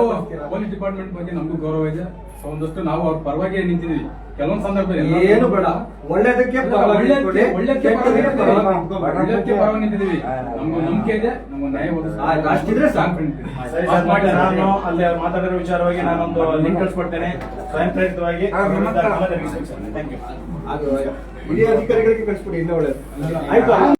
ಪೊಲೀಸ್ ಡಿಪಾರ್ಟ್ಮೆಂಟ್ ಬಗ್ಗೆ ನಮಗೂ ಗೌರವ ಇದೆ. ಒಂದಷ್ಟು ನಾವು ಅವ್ರ ಪರವಾಗಿ ನಿಂತಿದ್ವಿ. ಕೆಲವೊಂದು ಸಂದರ್ಭ ಏನು ಬೇಡ, ಒಳ್ಳೇದಕ್ಕೆ ಪರವಾಗಿ ನಿಂತ್ಕೊಳ್ಳಿ, ಕೆಟ್ಟದಕ್ಕೆ ಪರವಾಗಿ ಒಳ್ಳೆದಕ್ಕೆ ಪರವಾಗಿ ನಿಂತಿದ್ದೀವಿ. ನಮ್ಗೂ ನಂಬಿಕೆ ಇದೆ, ನಮ್ಗೆ ನ್ಯಾಯ ಆಯ್ತು, ಅಷ್ಟಿದ್ರೆ ಸಾಕು. ಸರಿ ಸರ್, ಮತ್ತೆ ನಾನು ಅಲ್ಲಿ ಅವ್ರು ಮಾತಾಡಿರೋ ವಿಚಾರವಾಗಿ ನಾನೊಂದು ಲಿಂಕ್ ಕಳಿಸ್ಕೊಡ್ತೇನೆ ಸ್ವಯಂ ಪ್ರೇರಿತವಾಗಿ. Thank you. ಅದು ಹಿರಿಯ ಅಧಿಕಾರಿಗಳಿಗೆ ಕಳಿಸ್ಬಿಡಿ, ಇನ್ನೂ ಒಳ್ಳೇದು. ಆಯ್ತು.